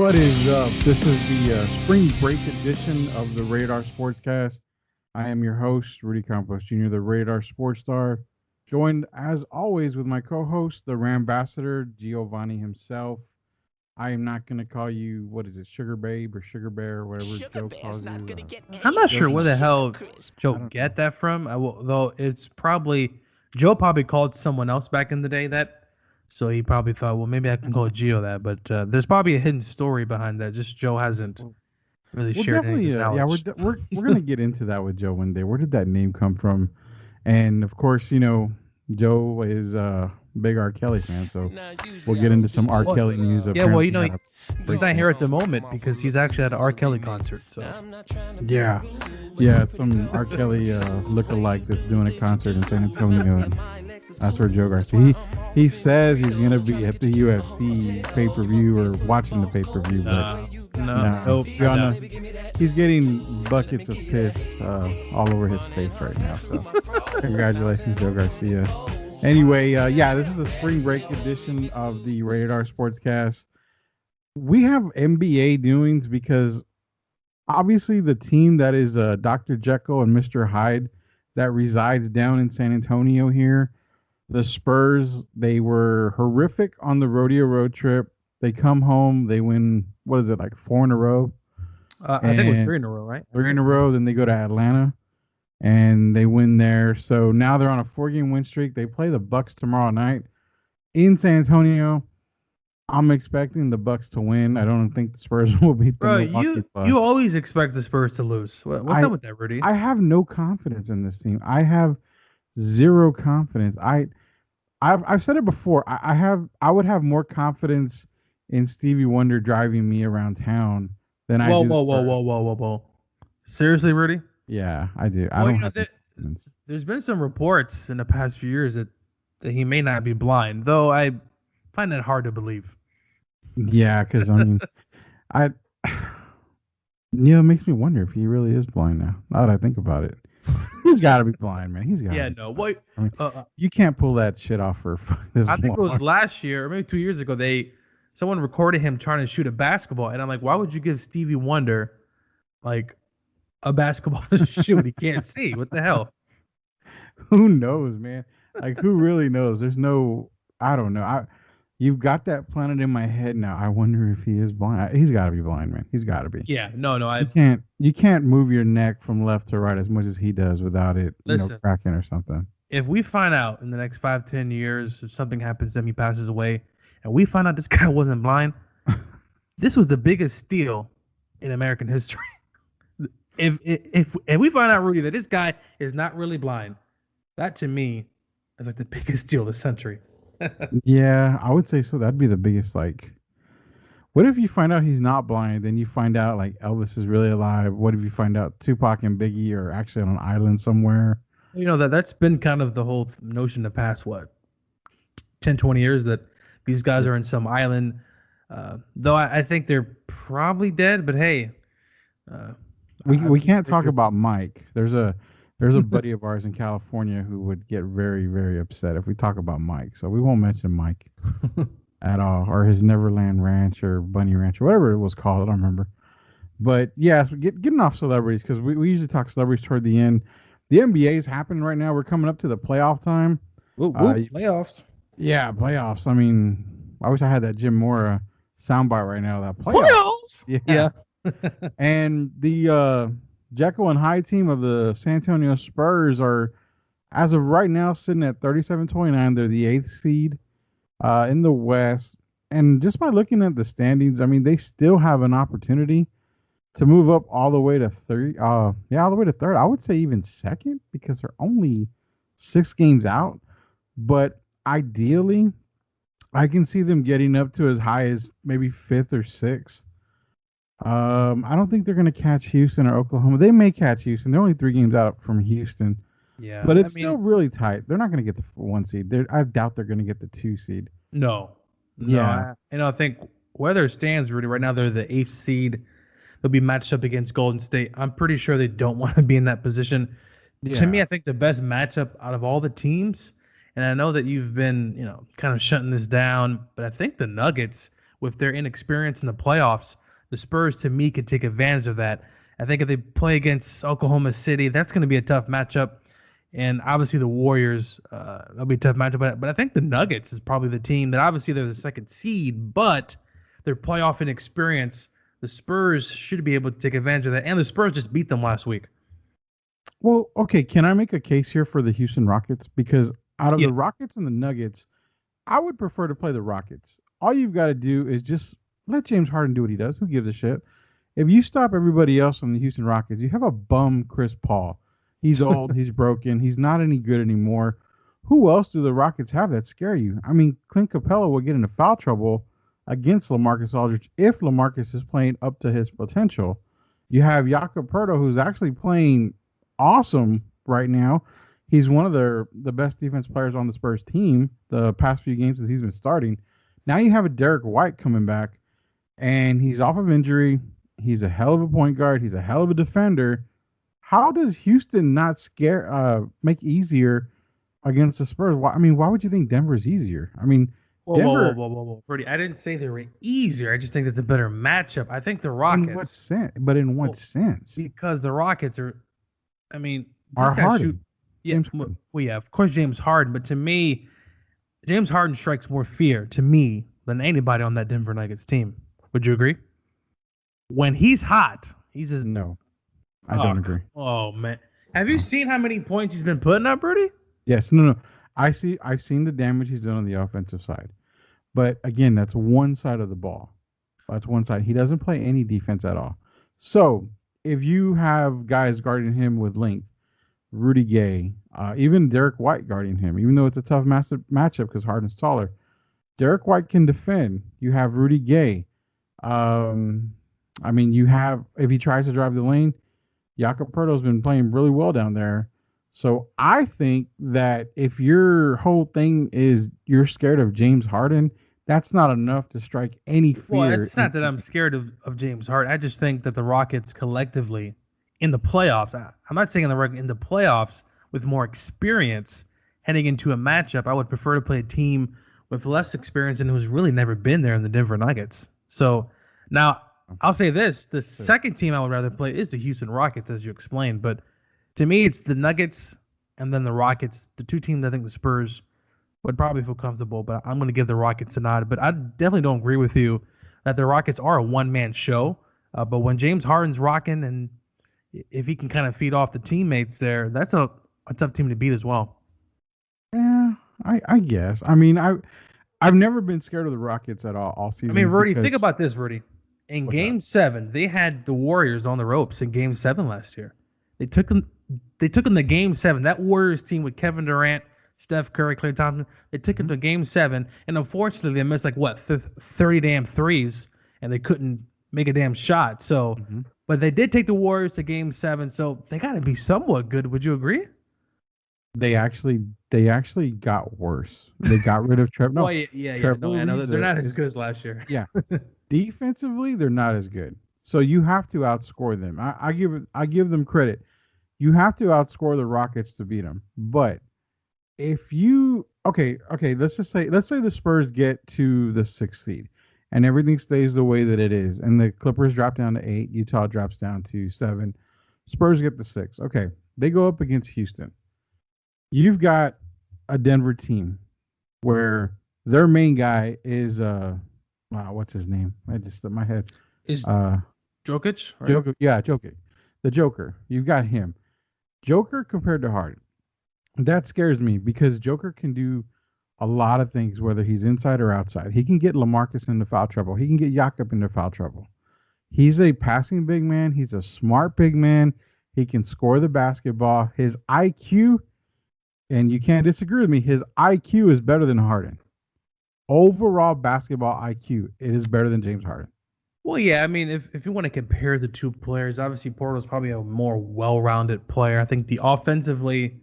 What is up? This is the spring break edition of the Radar Sportscast. I am your host, Rudy Campos Jr., the Radar Sports Star, joined as always with my co-host, the Rambassador, Giovanni himself. I am not going to call you, what is it, Sugar Babe or Sugar Bear or whatever Joe calls you. I'm not sure where the hell Joe don't get that from. Though it's probably Joe probably called someone else back in the day that, so he probably thought, well, maybe I can call Gio that. But there's probably a hidden story behind that. Just Joe hasn't really Well, shared any of his definitely, knowledge. we're going to get into that with Joe one day. Where did that name come from? And of course, Joe is a big R. Kelly fan, so we'll get into some R. Kelly news. Yeah, well, he's not here at the moment because he's actually at an R. Kelly concert. So yeah, some R. Kelly lookalike that's doing a concert in San Antonio, and that's where Joe Garcia. He says he's gonna be at the UFC pay-per-view or watching the pay-per-view, but no. He's getting buckets of piss all over his face right now. So congratulations, Joe Garcia. Anyway, this is the spring break edition of the Radar Sportscast. We have NBA doings because obviously the team that is Dr. Jekyll and Mr. Hyde that resides down in San Antonio here, the Spurs, they were horrific on the rodeo road trip. They come home, they win, what is it, like 4 in a row? I think it was 3 in a row, right? 3 in a row, then they go to Atlanta and they win there. So now they're on a 4-game win streak. They play the Bucks tomorrow night in San Antonio. I'm expecting the Bucks to win. I don't think the Spurs will beat the Milwaukee Bucks. You always expect the Spurs to lose. What's up with that, Rudy? I have no confidence in this team. I have zero confidence. I've said it before. I would have more confidence in Stevie Wonder driving me around town than I do. Whoa. Seriously, Rudy? Yeah, I do. I don't have confidence. There's been some reports in the past few years that he may not be blind, though I find that hard to believe. Yeah, because I mean, it makes me wonder if he really is blind now. Now that I think about it, he's got to be blind, man. He's got. Yeah, no. What? I mean, you can't pull that shit off for this. I think it was last year or maybe 2 years ago. Someone recorded him trying to shoot a basketball, and I'm like, why would you give Stevie Wonder like a basketball to shoot? He can't see. What the hell? Who knows, man? Like, who really knows? I don't know. You've got that planted in my head now. I wonder if he is blind. He's got to be blind, man. He's got to be. Yeah, no. You can't move your neck from left to right as much as he does without it, cracking or something. If we find out in the next 5-10 years, if something happens to him, he passes away, and we find out this guy wasn't blind, this was the biggest steal in American history. If we find out, Rudy, that this guy is not really blind, that to me is like the biggest steal of the century. Yeah, I would say so. That'd be the biggest. Like, what if you find out he's not blind, then you find out like Elvis is really alive? What if you find out Tupac and Biggie are actually on an island somewhere? That's been kind of the whole notion the past 10, 20 years that these guys are in some island. Though I think they're probably dead, but hey, we can't talk about Mike. There's a buddy of ours in California who would get very, very upset if we talk about Mike. So we won't mention Mike at all, or his Neverland Ranch or Bunny Ranch or whatever it was called. I don't remember. But yeah, so getting off celebrities, because we usually talk celebrities toward the end. The NBA is happening right now. We're coming up to the playoff time. Playoffs. Yeah, playoffs. I mean, I wish I had that Jim Mora soundbite right now. That playoffs. Yeah. And the Jekyll and Hyde team of the San Antonio Spurs are, as of right now, sitting at 37-29. They're the 8th seed in the West. And just by looking at the standings, I mean, they still have an opportunity to move up all the way to third. All the way to third. I would say even second, because they're only 6 games out. But ideally, I can see them getting up to as high as maybe 5th or 6th. I don't think they're going to catch Houston or Oklahoma. They may catch Houston. They're only 3 games out from Houston. Yeah, but it's still really tight. They're not going to get the 1 seed. I doubt they're going to get the 2 seed. No. Yeah. I think where their stands, Rudy, right now they're the 8th seed. They'll be matched up against Golden State. I'm pretty sure they don't want to be in that position. Yeah. To me, I think the best matchup out of all the teams, and I know that you've been, kind of shutting this down, but I think the Nuggets with their inexperience in the playoffs, the Spurs to me could take advantage of that. I think if they play against Oklahoma City, that's going to be a tough matchup. And obviously the Warriors, that'll be a tough matchup. But I think the Nuggets is probably the team that obviously they're the second seed, but their playoff inexperience, the Spurs should be able to take advantage of that. And the Spurs just beat them last week. Well, okay, can I make a case here for the Houston Rockets? Because out of Yeah. the Rockets and the Nuggets, I would prefer to play the Rockets. All you've got to do is just let James Harden do what he does. Who gives a shit? If you stop everybody else on the Houston Rockets, you have a bum Chris Paul. He's old, he's broken, he's not any good anymore. Who else do the Rockets have that scare you? I mean, Clint Capella will get into foul trouble against LaMarcus Aldridge if LaMarcus is playing up to his potential. You have Jakob Pertl, who's actually playing awesome right now. He's one of the best defense players on the Spurs team the past few games as he's been starting. Now you have a Derek White coming back, and he's off of injury. He's a hell of a point guard. He's a hell of a defender. How does Houston not make easier against the Spurs? Why would you think Denver's easier? I mean, Denver. Whoa. Brady, I didn't say they were easier. I just think it's a better matchup. I think the In Rockets. what sense? But in what sense? Because the Rockets are, I mean, Are these guys Harden. shoot. Yeah, James Harden. well, yeah, of course, James Harden. But to me, James Harden strikes more fear to me than anybody on that Denver Nuggets team. Would you agree? When he's hot, he's just No, I don't agree. Oh man, have you seen how many points he's been putting up, Brady? Yes, no. I've seen the damage he's done on the offensive side. But again, that's one side of the ball. That's one side. He doesn't play any defense at all. So if you have guys guarding him with length, Rudy Gay, even Derek White guarding him, even though it's a tough matchup because Harden's taller, Derek White can defend. You have Rudy Gay. You have, if he tries to drive the lane, Jakob Pertl's been playing really well down there. So I think that if your whole thing is you're scared of James Harden, that's not enough to strike any fear. Well, it's not that I'm scared of James Harden. I just think that the Rockets collectively in the playoffs, I'm not saying in the playoffs with more experience heading into a matchup, I would prefer to play a team with less experience and who's really never been there in the Denver Nuggets. So now I'll say this, the second team I would rather play is the Houston Rockets, as you explained. But to me, it's the Nuggets and then the Rockets, the two teams I think the Spurs would probably feel comfortable, but I'm going to give the Rockets a nod. But I definitely don't agree with you that the Rockets are a one-man show. But when James Harden's rocking and if he can kind of feed off the teammates there, that's a tough team to beat as well. Yeah, I guess. I've never been scared of the Rockets at all season. I mean, Rudy, think about this, Rudy. In Game 7, they had the Warriors on the ropes in Game 7 last year. They took them to Game 7. That Warriors team with Kevin Durant, Steph Curry, Klay Thompson, they took them to Game 7, and unfortunately, they missed 30 damn threes, and they couldn't make a damn shot. So, but they did take the Warriors to Game 7, so they got to be somewhat good. Would you agree? They actually got worse. They got rid of Trevor. No, Trevor. No, I know they're not as good as last year. Yeah, defensively they're not as good. So you have to outscore them. I give them credit. You have to outscore the Rockets to beat them. But if you let's say the Spurs get to the 6th seed and everything stays the way that it is, and the Clippers drop down to 8, Utah drops down to 7, Spurs get the 6. Okay, they go up against Houston. You've got a Denver team where their main guy is what's his name? I just my head is Jokic. Right? Jokic, the Joker. You've got him. Joker compared to Harden. That scares me because Joker can do a lot of things, whether he's inside or outside. He can get LaMarcus into foul trouble. He can get Jakob into foul trouble. He's a passing big man. He's a smart big man. He can score the basketball. His IQ. And you can't disagree with me, his IQ is better than Harden. Overall basketball IQ, it is better than James Harden. Well, yeah, I mean, if you want to compare the two players, obviously Porto's probably a more well-rounded player. I think the offensively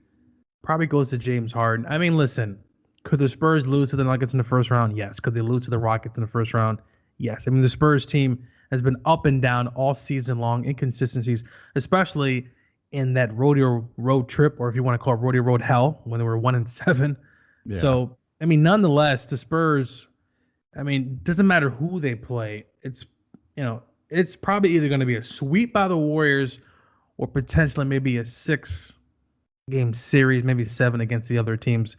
probably goes to James Harden. I mean, listen, could the Spurs lose to the Nuggets in the first round? Yes. Could they lose to the Rockets in the first round? Yes. I mean, the Spurs team has been up and down all season long, inconsistencies, especially in that rodeo road trip, or if you want to call it rodeo road hell, when they were 1-7. Yeah. So, I mean, nonetheless, the Spurs, I mean, doesn't matter who they play. You know, it's probably either going to be a sweep by the Warriors or potentially maybe a 6-game series, maybe 7 against the other teams.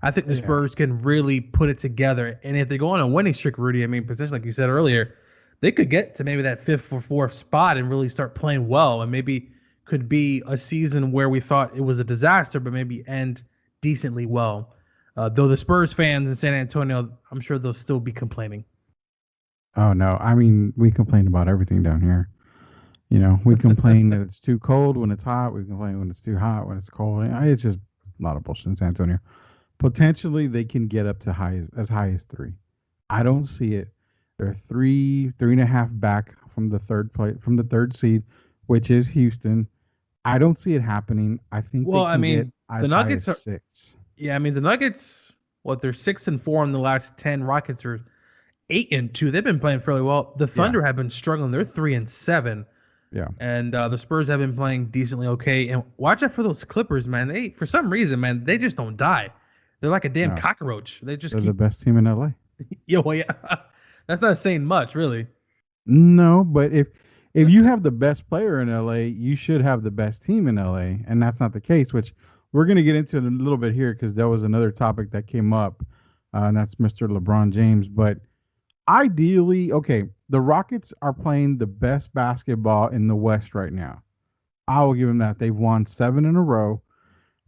I think the Yeah. Spurs can really put it together. And if they go on a winning streak, Rudy, I mean, potentially, like you said earlier, they could get to maybe that fifth or fourth spot and really start playing well. And maybe could be a season where we thought it was a disaster, but maybe end decently well. Though the Spurs fans in San Antonio, I'm sure they'll still be complaining. Oh no, I mean we complain about everything down here. You know, we complain that it's too cold when it's hot. We complain when it's too hot when it's cold. It's just a lot of bullshit in San Antonio. Potentially, they can get up to high as three. I don't see it. They're three and a half back from the third seed, which is Houston. I don't see it happening. I think they Well, I can get mean, the as high as Nuggets are, six. yeah, I mean, the Nuggets, what, they're 6-4 in the last 10. Rockets are 8-2. They've been playing fairly well. The Yeah, Thunder have been struggling. They're 3-7. yeah. And the Spurs have been playing decently okay. And watch out for those Clippers, man. They, for some reason, man, they just don't die. They're like a damn No, cockroach. They just they're the keep, best team in LA. yo, well, yeah. That's not saying much, really. No, but if you have the best player in LA, you should have the best team in LA, and that's not the case. Which we're going to get into in a little bit here because there was another topic that came up, and that's Mr. LeBron James. But ideally, okay, the Rockets are playing the best basketball in the West right now. I will give them that. They've won 7 in a row.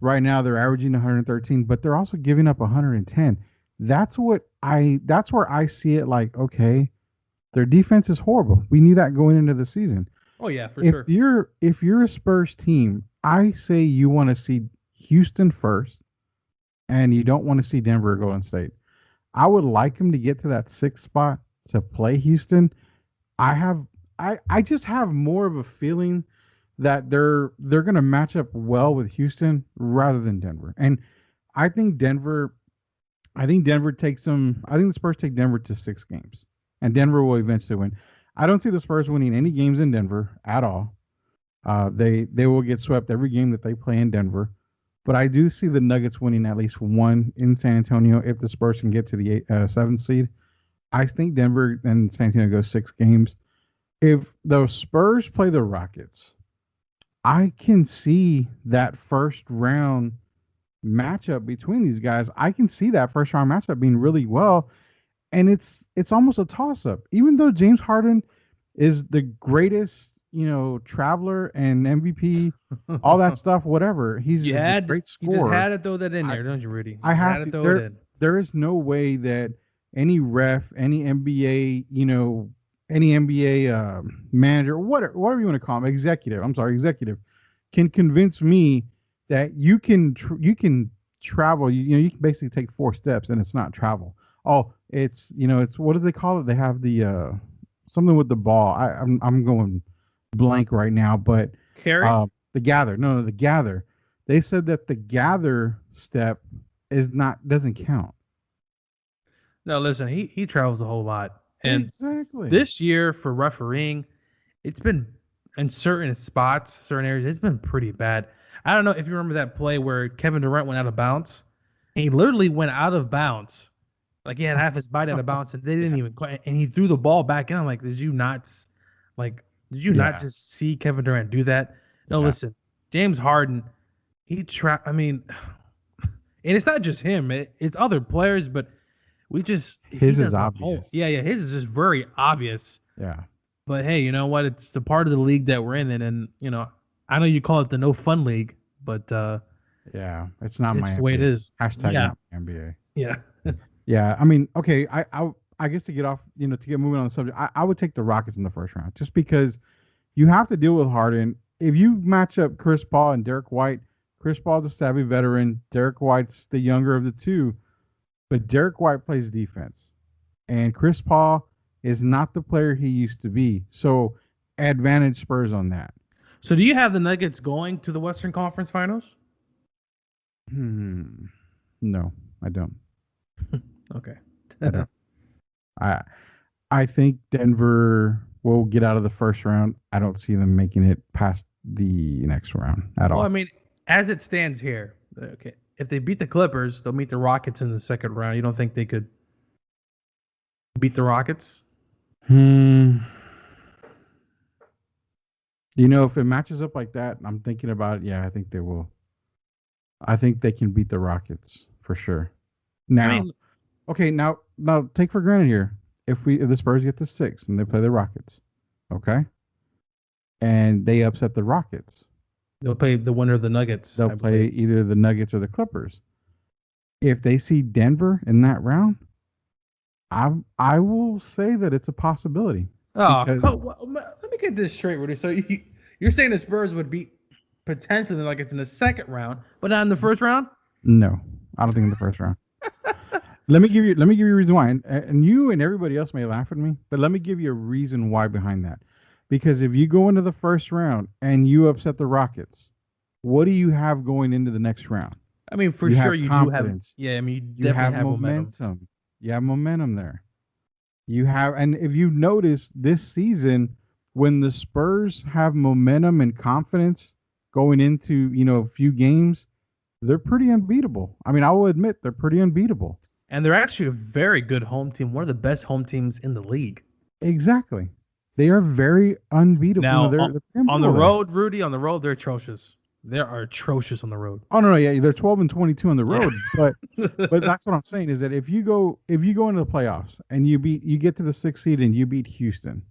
Right now, they're averaging 113, but they're also giving up 110. That's where I see it. Like, okay, their defense is horrible. We knew that going into the season. Oh, yeah, for If sure. you're a Spurs team, I say you want to see Houston first, and you don't want to see Denver or Golden State. I would like them to get to that sixth spot to play Houston. I have I just have more of a feeling that they're going to match up well with Houston rather than Denver. And I think Denver I think Denver takes them. I think the Spurs take Denver to 6 games, and Denver will eventually win. I don't see the Spurs winning any games in Denver at all. They will get swept every game that they play in Denver, but I do see the Nuggets winning at least one in San Antonio if the Spurs can get to the seventh seed. I think Denver and San Antonio go 6 games. If the Spurs play the Rockets, I can see that first round matchup between these guys. I can see that first round matchup being really well, and it's almost a toss up. Even though James Harden is the greatest, traveler and MVP, all that stuff, whatever. He's a great You just scorer. had to throw that in I there, don't you, Rudy? You I just have had to to. throw it There in. there is no way that any ref, any NBA, any NBA manager, whatever you want to call him, executive. I'm sorry, executive, can convince me that you can travel. You can basically take 4 steps and it's not travel. Oh, it's what do they call it? They have the something with the ball. I'm going blank right now, but Carrie? the gather. No, the gather. They said that the gather step doesn't count. No, listen, he travels a whole lot. And Exactly. this year for refereeing, it's been in certain spots, certain areas, it's been pretty bad. I don't know if you remember that play where Kevin Durant went out of bounds. And he literally went out of bounds. Like he had half his body out of bounds and they didn't Yeah. even and he threw the ball back in. I'm like, like did you not Yeah. just see Kevin Durant do that? No, Yeah. listen, James Harden, I mean, and it's not just him, it's other players, but he His is does a whole, obvious. yeah, yeah, his is just very obvious. Yeah. But hey, you know what? It's the part of the league that we're in, and I know you call it the no fun league, but Yeah. It's not my it's the way it NBA. is. Hashtag Yeah, not my NBA. yeah. Yeah. I mean, okay. I guess to get off, to get moving on the subject, I would take the Rockets in the first round just because you have to deal with Harden. If you match up Chris Paul and Derek White, Chris Paul's a savvy veteran. Derek White's the younger of the two, but Derek White plays defense. And Chris Paul is not the player he used to be. So advantage Spurs on that. So do you have the Nuggets going to the Western Conference Finals? Hmm. No, I don't. Okay. I don't. I I think Denver will get out of the first round. I don't see them making it past the next round at Well, I all. mean, as it stands here, okay, if they beat the Clippers, they'll meet the Rockets in the second round. You don't think they could beat the Rockets? Hmm. If it matches up like that, I'm thinking about it. Yeah, I think they will. I think they can beat the Rockets for sure. I Now, mean, okay, now take for granted here. If the Spurs get to 6 and they play the Rockets, okay, and they upset the Rockets, they'll play the winner of the Nuggets, they'll I play believe. either the Nuggets or the Clippers. If they see Denver in that round, I will say that it's a possibility Oh, because let me get this straight, Rudy. So you're saying the Spurs would beat potentially the Nuggets in the second round, but not in the first round? no, I don't think in the first round. Let me give you a reason why, and you and everybody else may laugh at me, but let me give you a reason why behind that. Because if you go into the first round and you upset the Rockets, what do you have going into the next round? I mean, for You sure have you do have. confidence. Yeah, I mean, you You definitely have have momentum. momentum. You have momentum there. And if you notice this season, when the Spurs have momentum and confidence going into a few games, they're pretty unbeatable. I mean, I will admit they're pretty unbeatable. And they're actually a very good home team, one of the best home teams in the league. Exactly. They are very unbeatable. Now, They're pretty on the unbeatable there. road, Rudy, on the road, they're atrocious. They are atrocious on the road. Oh no, no, yeah, they're 12-22 on the Yeah. road, but that's what I'm saying is that if you go into the playoffs and you get to the 6th seed and you beat Houston,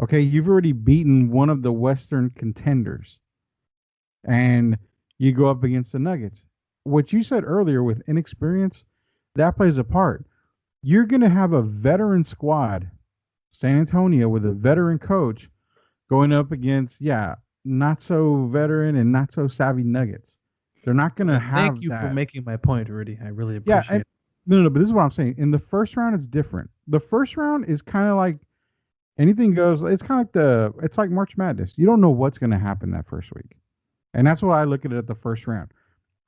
okay, you've already beaten one of the Western contenders, and you go up against the Nuggets. What you said earlier with inexperience, that plays a part. You're going to have a veteran squad, San Antonio, with a veteran coach going up against, yeah, not so veteran and not so savvy Nuggets. They're not going to Well, thank have you for that. making my point, Rudy. I really Yeah, appreciate it. no, no, no, but this is what I'm saying. In the first round, it's different. The first round is kind of like anything goes. It's kind of like it's like March Madness. You don't know what's going to happen that first week, and that's why I look at it at the first round.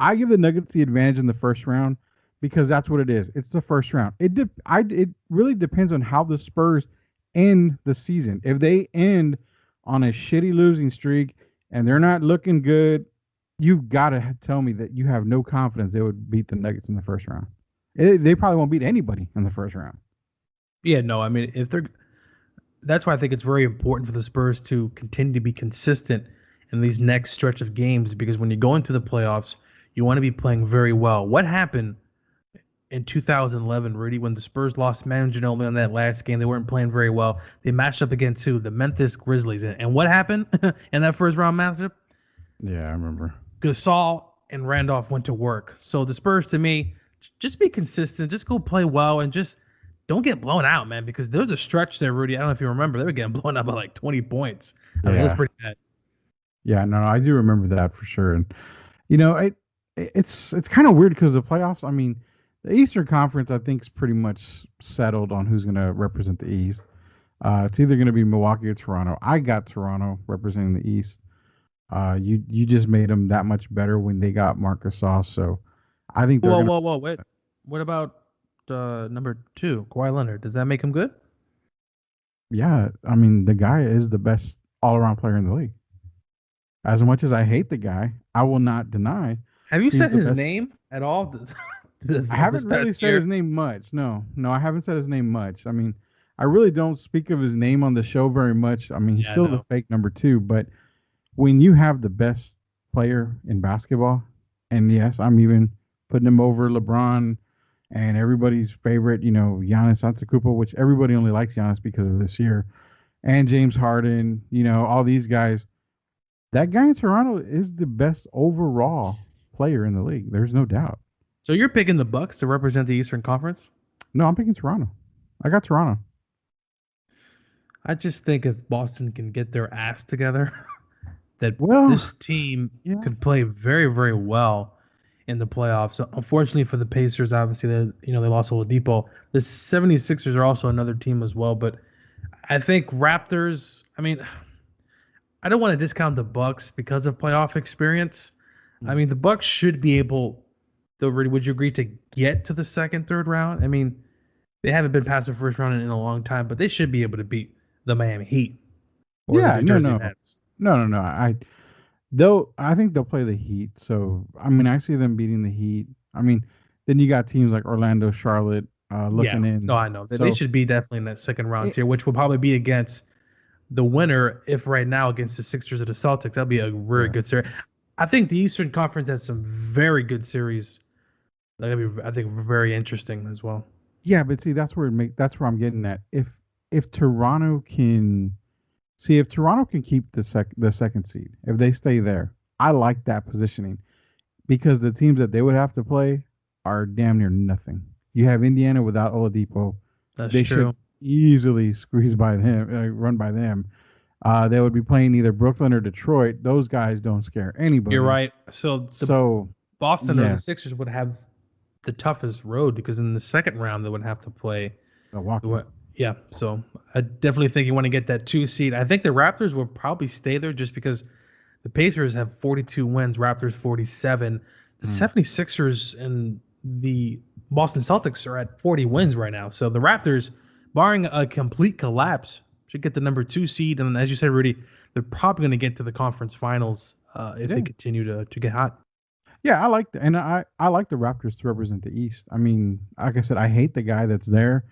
I give the Nuggets the advantage in the first round because that's what it is. It's the first round. It really depends on how the Spurs end the season. If they end on a shitty losing streak and they're not looking good, you've got to tell me that you have no confidence they would beat the Nuggets in the first round. They probably won't beat anybody in the first round. Yeah, no, I mean, if they're that's why I think it's very important for the Spurs to continue to be consistent in these next stretch of games because when you go into the playoffs, you want to be playing very well. What happened in 2011, Rudy, when the Spurs lost Manu Ginobili on that last game? They weren't playing very well. They matched up against who? The Memphis Grizzlies. And what happened in that first round matchup? Yeah, I remember. Gasol and Randolph went to work. So the Spurs, to me, just be consistent, just go play well, and just don't get blown out, man. Because there was a stretch there, Rudy. I don't know if you remember, they were getting blown out by like 20 points. I mean, it was Yeah, pretty bad. yeah, no, I do remember that for sure. And you know, it's kind of weird because the playoffs. I mean, the Eastern Conference I think is pretty much settled on who's going to represent the East. It's either going to be Milwaukee or Toronto. I got Toronto representing the East. You just made them that much better when they got Marcus Sauce. So I think they're Whoa, gonna. whoa, whoa, wait. What about number two, Kawhi Leonard? Does that make him good? Yeah, I mean the guy is the best all around player in the league. As much as I hate the guy, I will not deny Have you he's said the his best. name at all I this haven't really past said year? his name much. No, no, I haven't said his name much. I mean, I really don't speak of his name on the show very much. I mean, he's Yeah, I still the know. fake number two, but when you have the best player in basketball, and yes, I'm even putting him over LeBron and everybody's favorite, Giannis Antetokounmpo, which everybody only likes Giannis because of this year, and James Harden, all these guys. That guy in Toronto is the best overall player in the league. There's no doubt. So you're picking the Bucks to represent the Eastern Conference? No, I'm picking Toronto. I got Toronto. I just think if Boston can get their ass together, that Well, this team yeah, could play very, very well in the playoffs. So unfortunately for the Pacers, obviously they lost Oladipo. The 76ers are also another team as well, but I think Raptors, I mean, I don't want to discount the Bucks because of playoff experience. I mean, the Bucks should be able, though, Rudy, would you agree to get to the second, third round? I mean, they haven't been past the first round in a long time, but they should be able to beat the Miami Heat or the yeah, New no, Jersey no, Nets. no, no, no. I think they'll play the Heat. So I mean, I see them beating the Heat. I mean, then you got teams like Orlando, Charlotte. Yeah. looking No, in. I know. They So should be definitely in that second round it, tier, which will probably be against the winner. If right now against the Sixers or the Celtics, that'd be a very yeah, good series. I think the Eastern Conference has some very good series. That'd be, I think, very interesting as well. yeah, but see, that's where I'm getting at. If Toronto can see if Toronto can keep the second seed, if they stay there, I like that positioning because the teams that they would have to play are damn near nothing. You have Indiana without Oladipo. That's They should true. easily squeeze by them, run by them. They would be playing either Brooklyn or Detroit. Those guys don't scare You're anybody. right. So the So, Boston or the yeah, Sixers would have the toughest road because in the second round they would have to play. Milwaukee. Yeah, so I definitely think you want to get that 2 seed. I think the Raptors will probably stay there just because the Pacers have 42 wins, Raptors 47. The Mm. 76ers and the Boston Celtics are at 40 wins right now. So the Raptors, barring a complete collapse, should get the number 2 seed. And as you said, Rudy, they're probably going to get to the conference finals if they Yeah, continue to get hot. yeah, I like the and I like the Raptors to represent the East. I mean, like I said, I hate the guy that's there,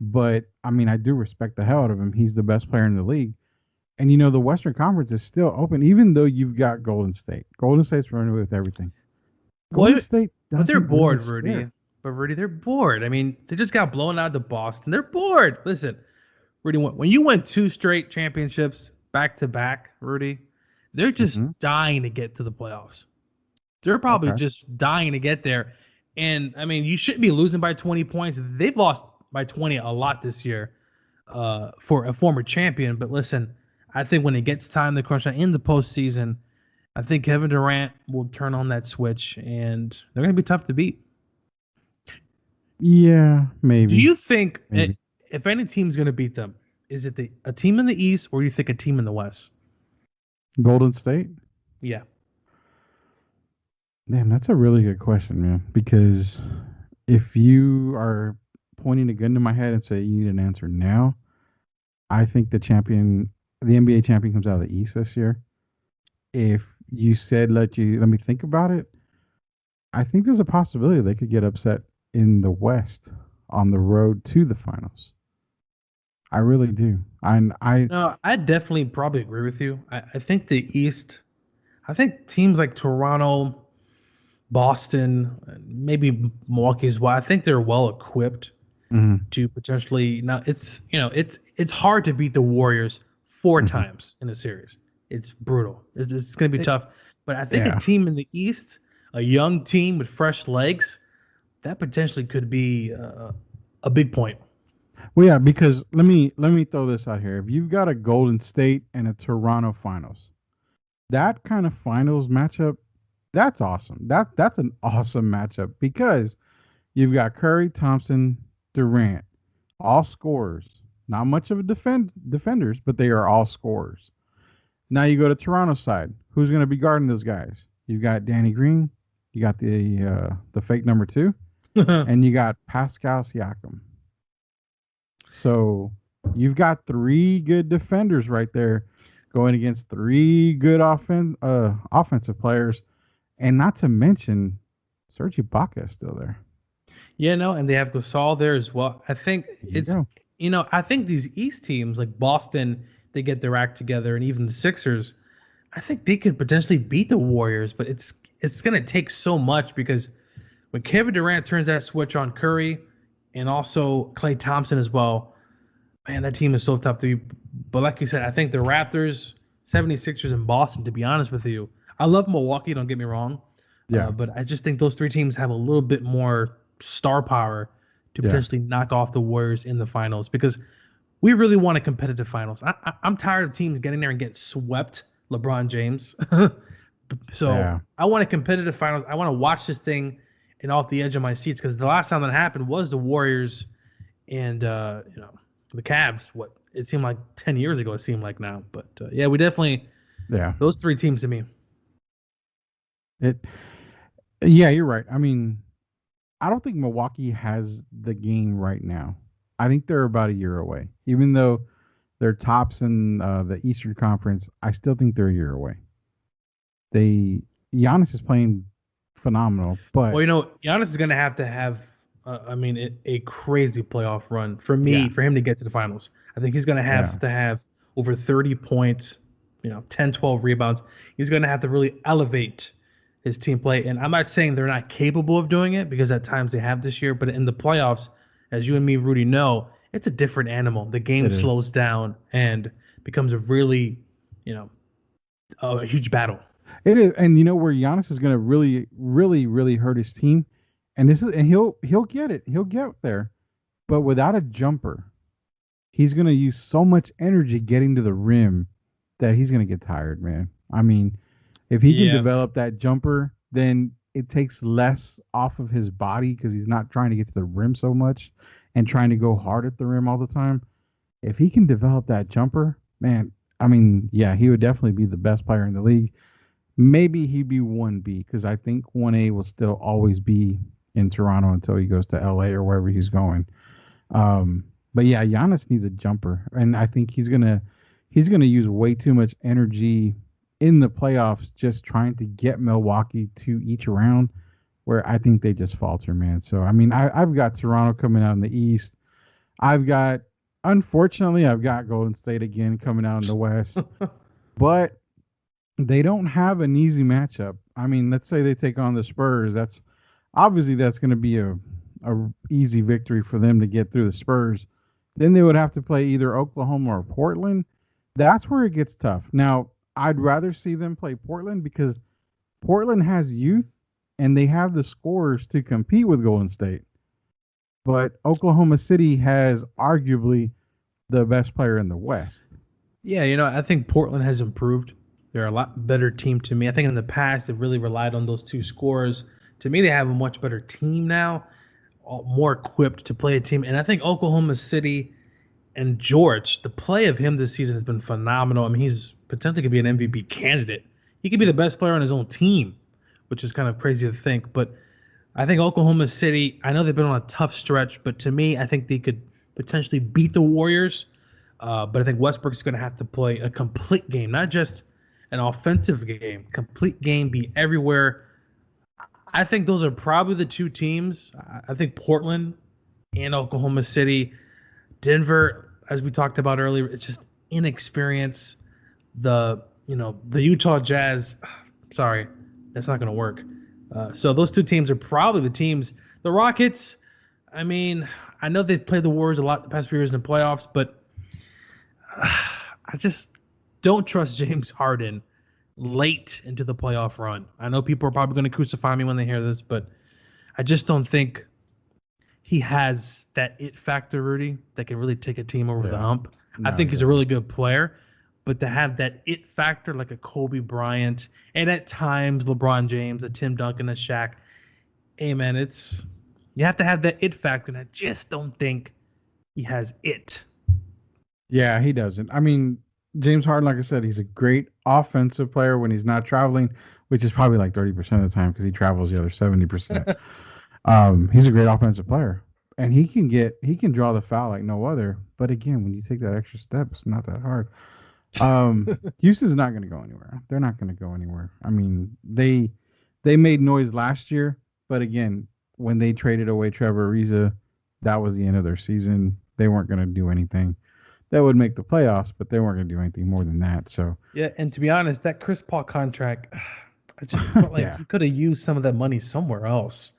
but I mean, I do respect the hell out of him. He's the best player in the league. And the Western Conference is still open, even though you've got Golden State. Golden State's running with everything. Golden Well, State but they're doesn't really bored, scare. Rudy. But Rudy, they're bored. I mean, they just got blown out to Boston. They're bored. Listen, Rudy, when you win 2 straight championships back to back, Rudy, they're just Hmm. dying to get to the playoffs. They're probably Okay. just dying to get there. And I mean, you shouldn't be losing by 20 points. They've lost by 20 a lot this year for a former champion. But listen, I think when it gets time to crunch time in the postseason, I think Kevin Durant will turn on that switch and they're going to be tough to beat. Yeah, Do maybe, you think maybe. if any team's going to beat them, is it a team in the East or do you think a team in the West? Golden State? Yeah. Damn, that's a really good question, man. Because if you are pointing a gun to my head and say you need an answer now, I think the NBA champion comes out of the East this year. If you said let me think about it, I think there's a possibility they could get upset in the West on the road to the finals. I really do. And I No, I definitely probably agree with you. I think the East, I think teams like Toronto, Boston, maybe Milwaukee as well. I think they're well equipped mhm, to potentially. Now it's hard to beat the Warriors four mhm. times in a series. It's brutal. It's going to be It- tough. But I think a yeah. team in the East, a young team with fresh legs, that potentially could be a big point. Well, yeah, because let me throw this out here. If you've got a Golden State and a Toronto finals, that kind of finals matchup, that's awesome. That's an awesome matchup because you've got Curry, Thompson, Durant, all scorers. Not much of a defenders, but they are all scorers. Now you go to Toronto side. Who's going to be guarding those guys? You got Danny Green, you got the fake number 2, and you got Pascal Siakam. So you've got 3 good defenders right there going against 3 good offensive players, and not to mention Serge Ibaka is still there. Yeah, no, and they have Gasol there as well. I think There you it's go. I think these East teams like Boston, they get their act together, and even the Sixers, I think they could potentially beat the Warriors, but it's gonna take so much because when Kevin Durant turns that switch on Curry and also Clay Thompson as well, man, that team is so tough to beat. But like you said, I think the Raptors, 76ers, and Boston, to be honest with you, I love Milwaukee, don't get me wrong. Yeah, But I just think those 3 teams have a little bit more star power to yeah, potentially knock off the Warriors in the finals because we really want a competitive finals. I'm tired of teams getting there and get swept. LeBron James. So yeah. I want a competitive finals. I want to watch this thing and off the edge of my seats because the last time that happened was the Warriors and the Cavs. What it seemed like 10 years ago. It seemed like now, but yeah, we definitely Yeah. those 3 teams to me. It. Yeah, you're right. I mean, I don't think Milwaukee has the game right now. I think they're about a year away. Even though they're tops in the Eastern Conference, I still think they're a year away. They Giannis is playing phenomenal, Well, but Giannis is going to have I mean, a crazy playoff run for me Yeah, for him to get to the finals. I think he's going to yeah, have over 30 points, 10, 12 rebounds. He's going to have to really elevate his team play. And I'm not saying they're not capable of doing it because at times they have this year, but in the playoffs, as you and me, Rudy, know, it's a different animal. The game it is. slows down and becomes a really, you know, a huge battle. It is, and you know where Giannis is going to really, really, really hurt his team, and this is, and he'll get it. He'll get there, but without a jumper, he's going to use so much energy getting to the rim that he's going to get tired, man. I mean, if he can Yeah. develop that jumper, then it takes less off of his body because he's not trying to get to the rim so much and trying to go hard at the rim all the time. If he can develop that jumper, man, I mean, yeah, he would definitely be the best player in the league. Maybe he'd be 1B because I think 1A will still always be in Toronto until he goes to LA or wherever he's going. Um, but yeah, Giannis needs a jumper, and I think he's gonna use way too much energy in the playoffs just trying to get Milwaukee to each round, where I think they just falter, man. So I mean, I've got Toronto coming out in the East. I've got, unfortunately, I've got Golden State again coming out in the West, but they don't have an easy matchup. I mean, let's say they take on the Spurs. That's going to be a easy victory for them to get through the Spurs. Then they would have to play either Oklahoma or Portland. That's where it gets tough. Now, I'd rather see them play Portland because Portland has youth and they have the scores to compete with Golden State. But Oklahoma City has arguably the best player in the West. Yeah, I think Portland has improved. They're a lot better team to me. I think in the past they've really relied on those two scores. To me, they have a much better team now, more equipped to play a team. And I think Oklahoma City and George, the play of him this season has been phenomenal. I mean, he's potentially could be an MVP candidate. He could be the best player on his own team, which is kind of crazy to think. But I think Oklahoma City, I know they've been on a tough stretch, but to me, I think they could potentially beat the Warriors. But I think Westbrook's going to have to play a complete game, not just an offensive game, complete game, be everywhere. I think those are probably the two teams. I think Portland and Oklahoma City. Denver, as we talked about earlier, it's just inexperience. The Utah Jazz, sorry, that's not going to work. So those two teams are probably the teams. The Rockets, I mean, I know they've played the Warriors a lot the past few years in the playoffs, but I just don't trust James Harden late into the playoff run. I know people are probably going to crucify me when they hear this, but I just don't think he has that it factor, Rudy, that can really take a team over the Yeah. hump. I No, he think he's a doesn't. really good player, but to have that it factor like a Kobe Bryant and at times LeBron James, a Tim Duncan, a Shaq, hey man, you have to have that it factor, and I just don't think he has it. Yeah, he doesn't. I mean, James Harden, like I said, he's a great offensive player when he's not traveling, which is probably like 30% of the time because he travels the other 70%. He's a great offensive player. And he can draw the foul like no other. But again, when you take that extra step, it's not that hard. Houston's not going to go anywhere. They're not going to go anywhere. I mean, they made noise last year, but again, when they traded away Trevor Ariza, that was the end of their season. They weren't going to do anything that would make the playoffs, but they weren't going to do anything more than that. So, Yeah, and to be honest, that Chris Paul contract, I just felt like yeah. you could have used some of that money somewhere else.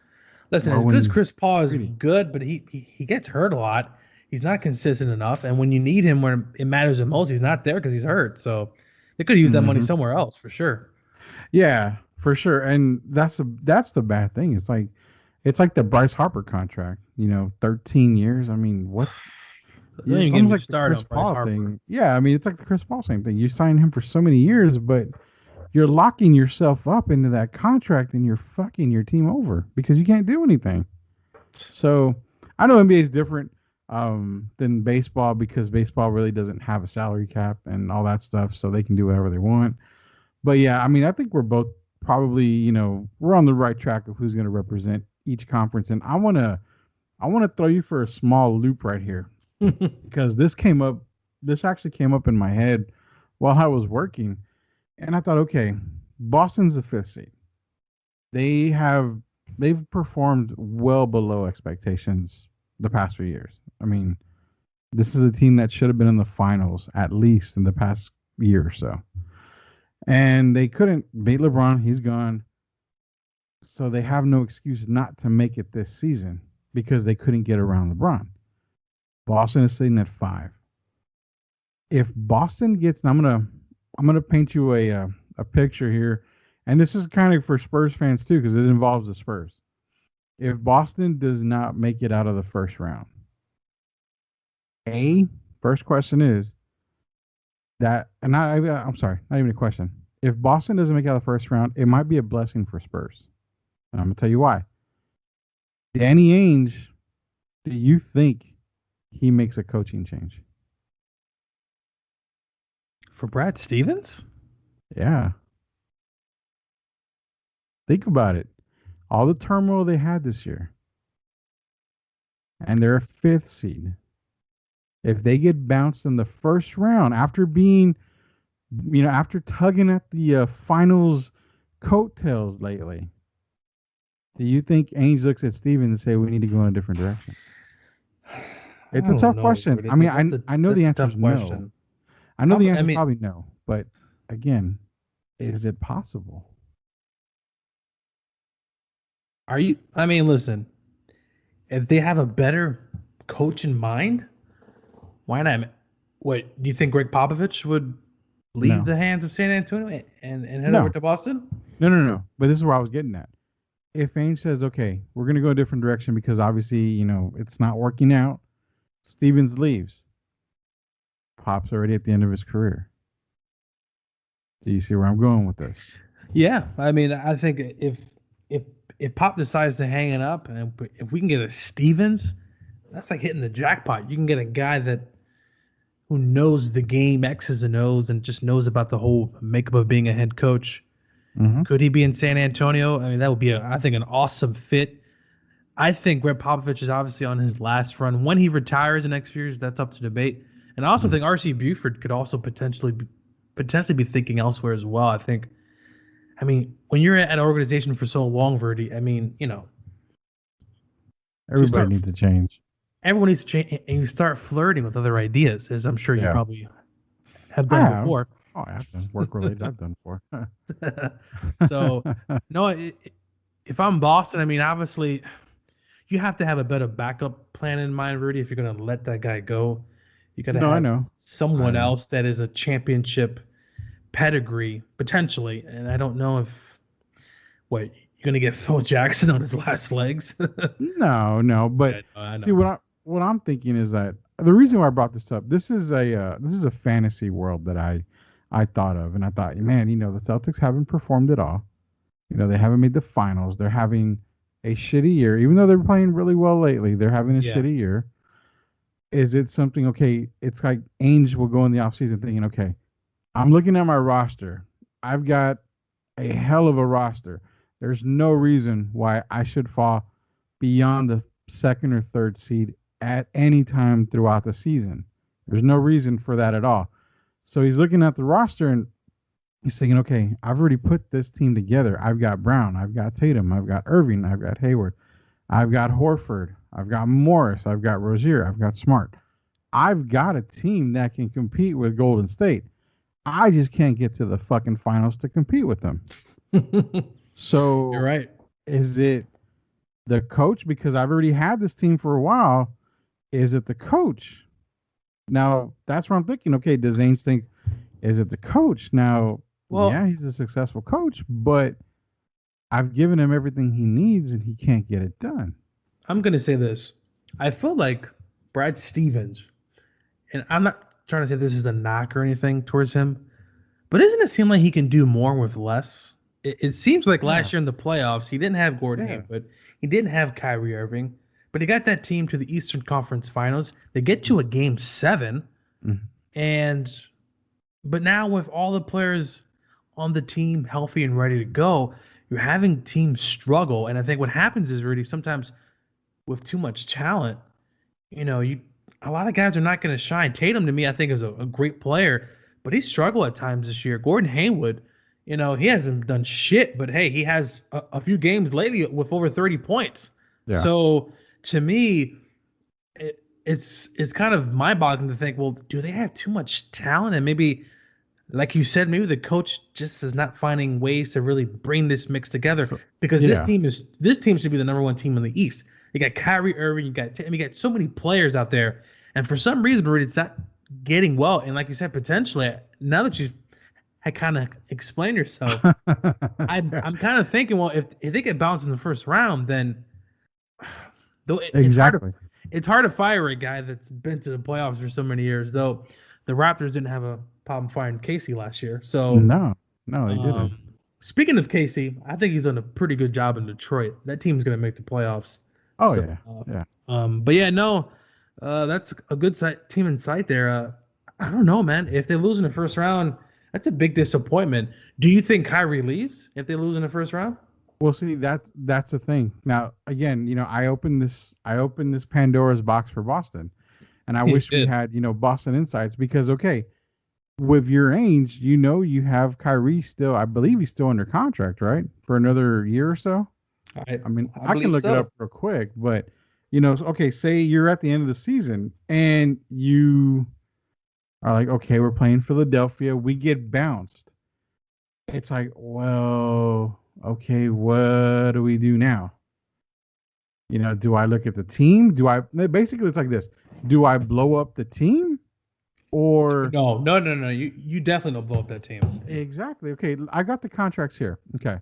Listen, Or as good as when Chris Paul is Brady. good, but he gets hurt a lot. He's not consistent enough, and when you need him when it matters the most, he's not there because he's hurt. So they could have used that money Hmm. somewhere else for sure. Yeah, for sure. And that's the bad thing. It's like the Bryce Harper contract. 13 years. I mean, what? Don't even It's get almost me like the started Chris on Bryce Paul Harper. thing. Yeah, I mean, it's like the Chris Paul same thing. You sign him for so many years, but you're locking yourself up into that contract and you're fucking your team over because you can't do anything. So I know NBA is different than baseball because baseball really doesn't have a salary cap and all that stuff, so they can do whatever they want. But yeah, I mean, I think we're both probably, we're on the right track of who's going to represent each conference. And I want to throw you for a small loop right here because this actually came up in my head while I was working, and I thought, okay, Boston's the fifth seed. They have they've performed well below expectations the past few years. I mean, this is a team that should have been in the finals at least in the past year or so. And they couldn't beat LeBron. He's gone. So they have no excuse not to make it this season because they couldn't get around LeBron. Boston is sitting at 5. If Boston gets, and I'm gonna paint you a picture here, and this is kind of for Spurs fans too because it involves the Spurs. If Boston does not make it out of the first round, a first question is that, and I'm sorry, not even a question. If Boston doesn't make it out of the first round, it might be a blessing for Spurs, and I'm gonna tell you why. Danny Ainge, do you think he makes a coaching change? For Brad Stevens? Yeah. Think about it. All the turmoil they had this year, and they're a 5th seed. If they get bounced in the first round after being, after tugging at the finals coattails lately, do you think Ainge looks at Steven and say we need to go in a different direction? I It's a don't tough know, question. Rudy. I mean, I know That's the a answer is tough no. question. I know the I answer is mean, probably no. But again, is it possible? are you? I mean, listen. If they have a better coach in mind, why not? What do you think? Greg Popovich would leave No. the hands of San Antonio and head over No. to Boston? No. But this is where I was getting at. If Ainge says, okay, we're going to go a different direction because obviously, it's not working out, Stevens leaves. Pop's already at the end of his career. Do you see where I'm going with this? Yeah, I mean, I think if if Pop decides to hang it up, and if we can get a Stevens, that's like hitting the jackpot. You can get a guy that who knows the game X's and O's and just knows about the whole makeup of being a head coach. Mm-hmm. Could he be in San Antonio? I mean, that would be, I think, an awesome fit. I think Greg Popovich is obviously on his last run. When he retires in the next few years, that's up to debate. And I also Mm-hmm. think R.C. Buford could also potentially be thinking elsewhere as well. I mean, when you're at an organization for so long, Verdi, I mean, you Everybody start, needs to change. everyone needs to change, and you start flirting with other ideas, as I'm sure you Yeah. probably have I done have. before. Oh, I have done work related. I've done before. So, no, if I'm Boston, I mean, obviously, you have to have a better backup plan in mind, Rudy. If you're going to let that guy go, you got to No, I have know. I someone know. else that is a championship pedigree potentially. And I don't know if you're going to get Phil Jackson on his last legs. No. But Yeah, I see, know. what I'm thinking is that the reason why I brought this up, this is a fantasy world that I thought of, and I thought, man, the Celtics haven't performed at all. They haven't made the finals. They're having a shitty year, even though they're playing really well lately. They're having a Yeah. shitty year. Is it something? Okay, it's like Ainge will go in the offseason thinking, okay, I'm looking at my roster. I've got a hell of a roster. There's no reason why I should fall beyond the second or third seed at any time throughout the season. There's no reason for that at all. So he's looking at the roster and he's thinking, okay, I've already put this team together. I've got Brown, I've got Tatum, I've got Irving, I've got Hayward, I've got Horford, I've got Morris, I've got Rozier, I've got Smart. I've got a team that can compete with Golden State. I just can't get to the fucking finals to compete with them. You're So right. is it the coach? Because I've already had this team for a while. Is it the coach? Now that's what I'm thinking. Okay, does Ainge think is it the coach? Now, Well, yeah, he's a successful coach, but I've given him everything he needs and he can't get it done. I'm going to say this. I feel like Brad Stevens, and I'm not trying to say this is a knock or anything towards him, but doesn't it seem like he can do more with less? It seems like Yeah, last year in the playoffs, he didn't have Gordon yeah. Hayward, he didn't have Kyrie Irving, but he got that team to the Eastern Conference Finals. They get to a game 7, Mhm. and but now with all the players on the team healthy and ready to go, you're having teams struggle. And I think what happens is really sometimes with too much talent, you a lot of guys are not going to shine. Tatum to me, I think, is a great player, but he struggled at times this year. Gordon Hayward, He hasn't done shit, but hey, he has a few games lately with over 30 points. Yeah. So to me, it's kind of mind-boggling to think, well, do they have too much talent? And maybe, like you said, maybe the coach just is not finding ways to really bring this mix together So because yeah, this team should be the number one team in the East. You got Kyrie Irving, you got so many players out there, and for some reason, Rudy, it's not getting well. And like you said, potentially now that you had kind of explained yourself, I'm kind of thinking, well, if they get bounced in the first round, then though exactly. it's hard to fire a guy that's been to the playoffs for so many years. Though the Raptors didn't have a problem firing Casey last year. So No, no, they didn't. um, speaking of Casey, I think he's done a pretty good job in Detroit. That team's going to make the playoffs. Oh So, yeah, yeah. but yeah, no, that's a good team in sight there. I don't know, man. If they lose in the first round, that's a big disappointment. Do you think Kyrie leaves if they lose in the first round? Well, see, that's the thing. Now, again, I opened this Pandora's box for Boston, and I You wish we did. had Boston insights because okay, with your age, you have Kyrie still. I believe he's still under contract, right, for another year or so. I I mean, I I can believe look it so. up real quick, but okay, say you're at the end of the season and you are like, okay, we're playing Philadelphia, we get bounced. It's like, well, okay, what do we do now? Do I look at the team? Basically it's like this. Do I blow up the team or No, no, no, no. You definitely don't blow up that team. exactly? Okay, I got the contracts here. Okay.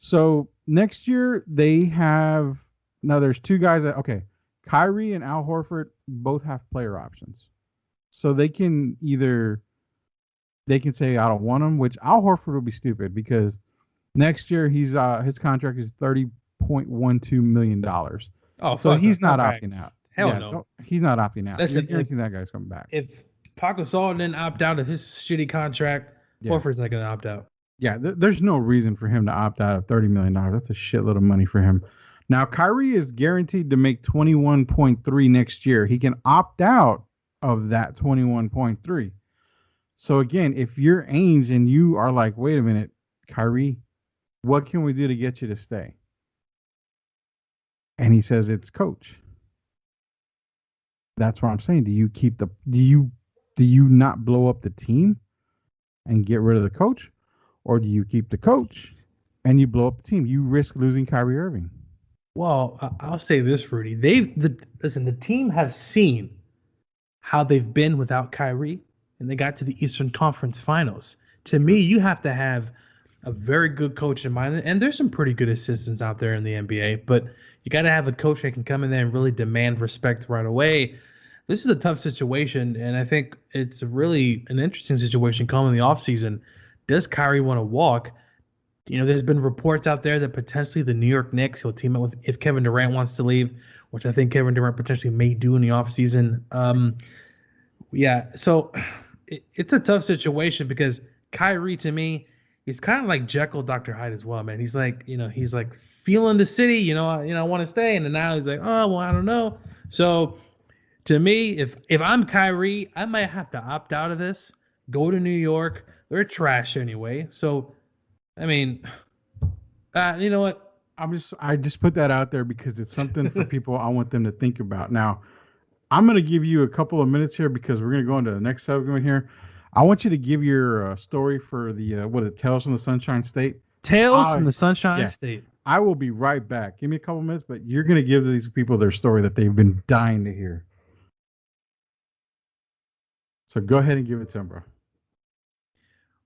So next year they have now there's two guys that okay, Kyrie and Al Horford both have player options. So they can say I don't want him, which Al Horford will be stupid because next year his contract is $30.12 million. Oh So fuck, no, he's come not back. opting out. Hell Yeah, no. he's not opting out. You're Listen, guaranteeing that guy's coming back. if Paco Gasol didn't opt out of his shitty contract, Yeah. Horford's not gonna opt out. Yeah, there's no reason for him to opt out of $30 million. That's a shitload of money for him. Now Kyrie is guaranteed to make 21.3 next year. He can opt out of that 21.3. So again, if you're Ainge and you are like, wait a minute, Kyrie, what can we do to get you to stay? And he says it's coach. That's what I'm saying. Do you not blow up the team and get rid of the coach, or do you keep the coach and you blow up the team? You risk losing Kyrie Irving. Well, I'll say this, Rudy. Listen. The team have seen how they've been without Kyrie, and they got to the Eastern Conference Finals. To me, True. you have to have a very good coach in mind, and there's some pretty good assistants out there in the NBA, but you got to have a coach that can come in there and really demand respect right away. This is a tough situation, and I think it's really an interesting situation coming in the offseason. Does Kyrie want to walk? There's been reports out there that potentially the New York Knicks will team up with if Kevin Durant wants to leave, which I think Kevin Durant potentially may do in the offseason. Yeah, so it's a tough situation because Kyrie to me, he's kind of like Jekyll, Dr. Hyde as well, man. He's like feeling the city, I want to stay, and then now he's like, oh well, I don't know. So to me, if I'm Kyrie, I might have to opt out of this, go to New York. They're trash anyway. So I mean, you know what? I just put that out there because it's something for people I want them to think about. Now, I'm going to give you a couple of minutes here because we're going to go into the next segment here. I want you to give your story for the what it tells from the Sunshine State. Tales from I the Sunshine Yeah, State. I will be right back. Give me a couple minutes, but you're going to give these people their story that they've been dying to hear. So go ahead and give it to them, bro.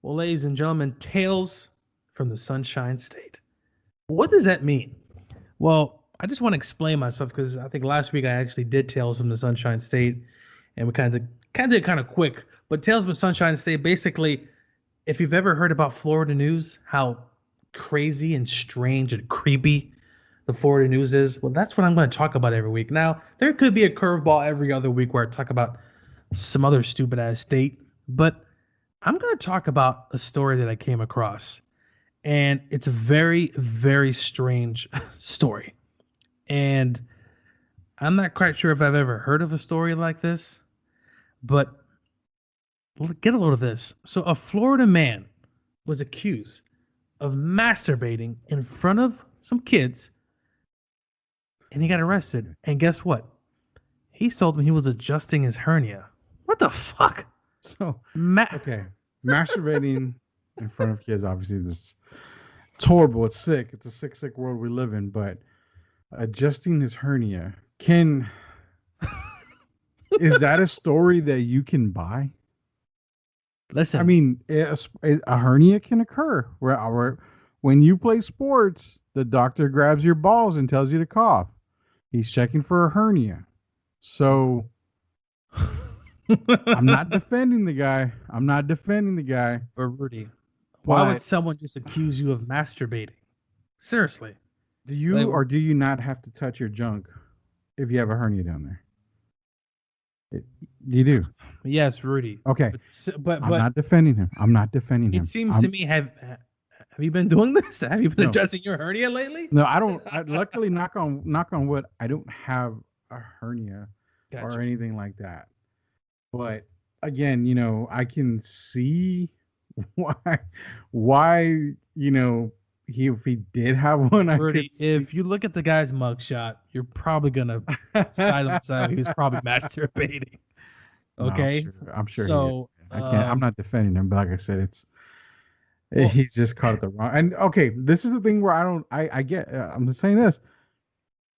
Well, ladies and gentlemen, Tales from the Sunshine State. What does that mean? Well, I just want to explain myself because I think last week I actually did Tales from the Sunshine State, and we kind of quick. But Tales from the Sunshine State, basically, if you've ever heard about Florida news, how crazy and strange and creepy the Florida news is, well, that's what I'm going to talk about every week. Now, there could be a curveball every other week where I talk about some other stupid ass state, but I'm going to talk about a story that I came across. And it's a very, very strange story. And I'm not quite sure if I've ever heard of a story like this, but get a load of this. So, a Florida man was accused of masturbating in front of some kids, and he got arrested. And guess what? He told them he was adjusting his hernia. What the fuck? So, Ma- okay, masturbating in front of kids, obviously, this it's horrible. It's sick. It's a sick, sick world we live in. But adjusting his hernia, can is that a story that you can buy? I Listen, mean, a hernia can occur where when you play sports, the doctor grabs your balls and tells you to cough. He's checking for a hernia. So I'm not defending the guy. I'm not defending the guy. or Rudy, why would But someone just accuse you of masturbating? Seriously. do Like, you or do you not have to touch your junk if you have a hernia down there? It, you do. yes, Rudy. Okay. I'm But not defending him. I'm not defending it him. seems to me have you been doing this? Have you been No, adjusting your hernia lately? no. I don't. Luckily, knock on wood, I don't have a hernia or Gotcha. anything like that. But again, I can see why why if he did have one, I could Rudy, see. if you look at the guy's mugshot, you're probably gonna side on side he was probably masturbating. No, I'm Okay. sure. I'm sure he is. So I can't. I'm not defending him, but like I said, well he's just caught at the wrong. And okay, this is the thing where I don't. I get. I'm just saying this.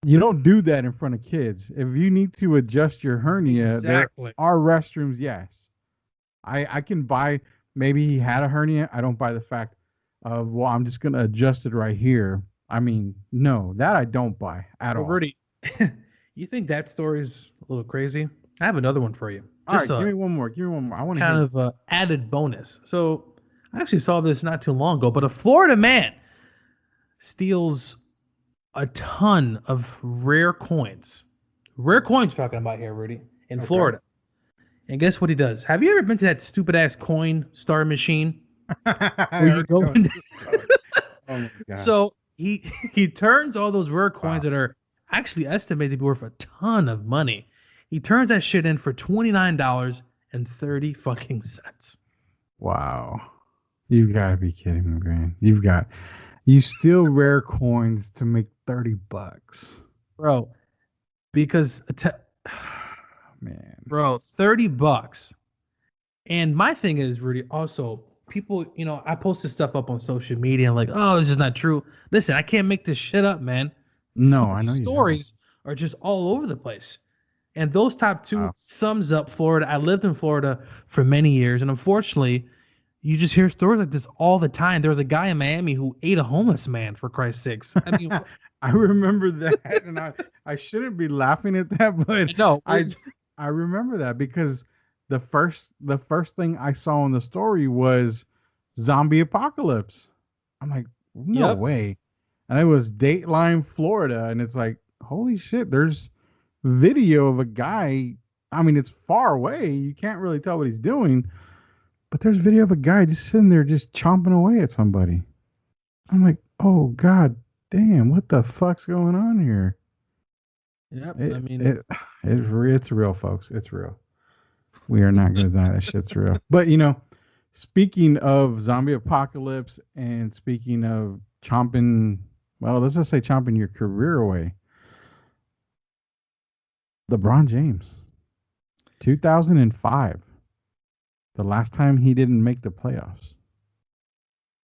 You don't do that in front of kids. If you need to adjust your hernia, there exactly. are restrooms. Yes, I can buy. Maybe he had a hernia. I don't buy the fact of, well, I'm just gonna adjust it right here. I mean, no, that I don't buy at Well, all. Rudy, you think that story's a little crazy? I have another one for you. All Just right, give a me one more. Give me one more. I want to hear kind this. of added bonus. So I actually saw this not too long ago, but a Florida man steals a ton of rare coins. Rare coins talking about here, Rudy, in Okay. Florida. And guess what he does? Have you ever been to that stupid ass coin star machine I where you already go know in? this story. Oh my god. So he turns all those rare coins Wow. that are actually estimated to be worth a ton of money. He turns that shit in for $29 and 30 fucking cents. Wow. You gotta be kidding me, man. You steal rare coins to make $30. Bro, because Man. bro, $30. And my thing is, Rudy, also people, I post this stuff up on social media and like, oh, this is not true. Listen, I can't make this shit up, man. Some No, of I these know you don't. stories are just all over the place. And those top two Wow. sums up Florida. I lived in Florida for many years, and unfortunately, you just hear stories like this all the time. There was a guy in Miami who ate a homeless man, for Christ's sakes. I mean, I remember that, and I shouldn't be laughing at that, but no, I I remember that because the first thing I saw in the story was zombie apocalypse. I'm like, no yep. way. And it was Dateline, Florida, and it's like, holy shit, there's video of a guy. I mean, it's far away. You can't really tell what he's doing, but there's video of a guy just sitting there just chomping away at somebody. I'm like, oh god damn, what the fuck's going on here? Yep. I It mean, it it's real, folks. It's real. We are not gonna deny that shit's real. But speaking of zombie apocalypse and speaking of chomping, well, let's just say chomping your career away. LeBron James, 2005, the last time he didn't make the playoffs.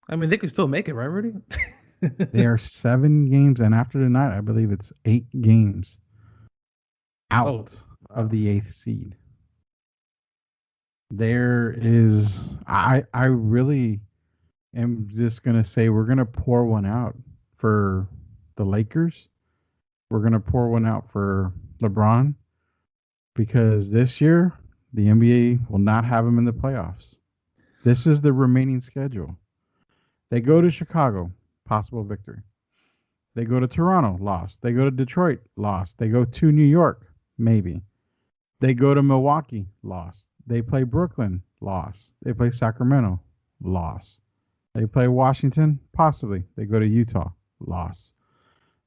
they could still make it, right, Rudy? They are 7 games, and after tonight, I believe it's 8 games Oh, out of wow. the eighth seed. There is, I really am just gonna say we're gonna pour one out for the Lakers. We're gonna pour one out for LeBron because this year the NBA will not have him in the playoffs. This is the remaining schedule. They go to Chicago, possible victory. They go to Toronto, lost. They go to Detroit, lost. They go to New York, maybe. They go to Milwaukee, lost. They play Brooklyn, lost. They play Sacramento, lost. They play Washington, possibly. They go to Utah, lost.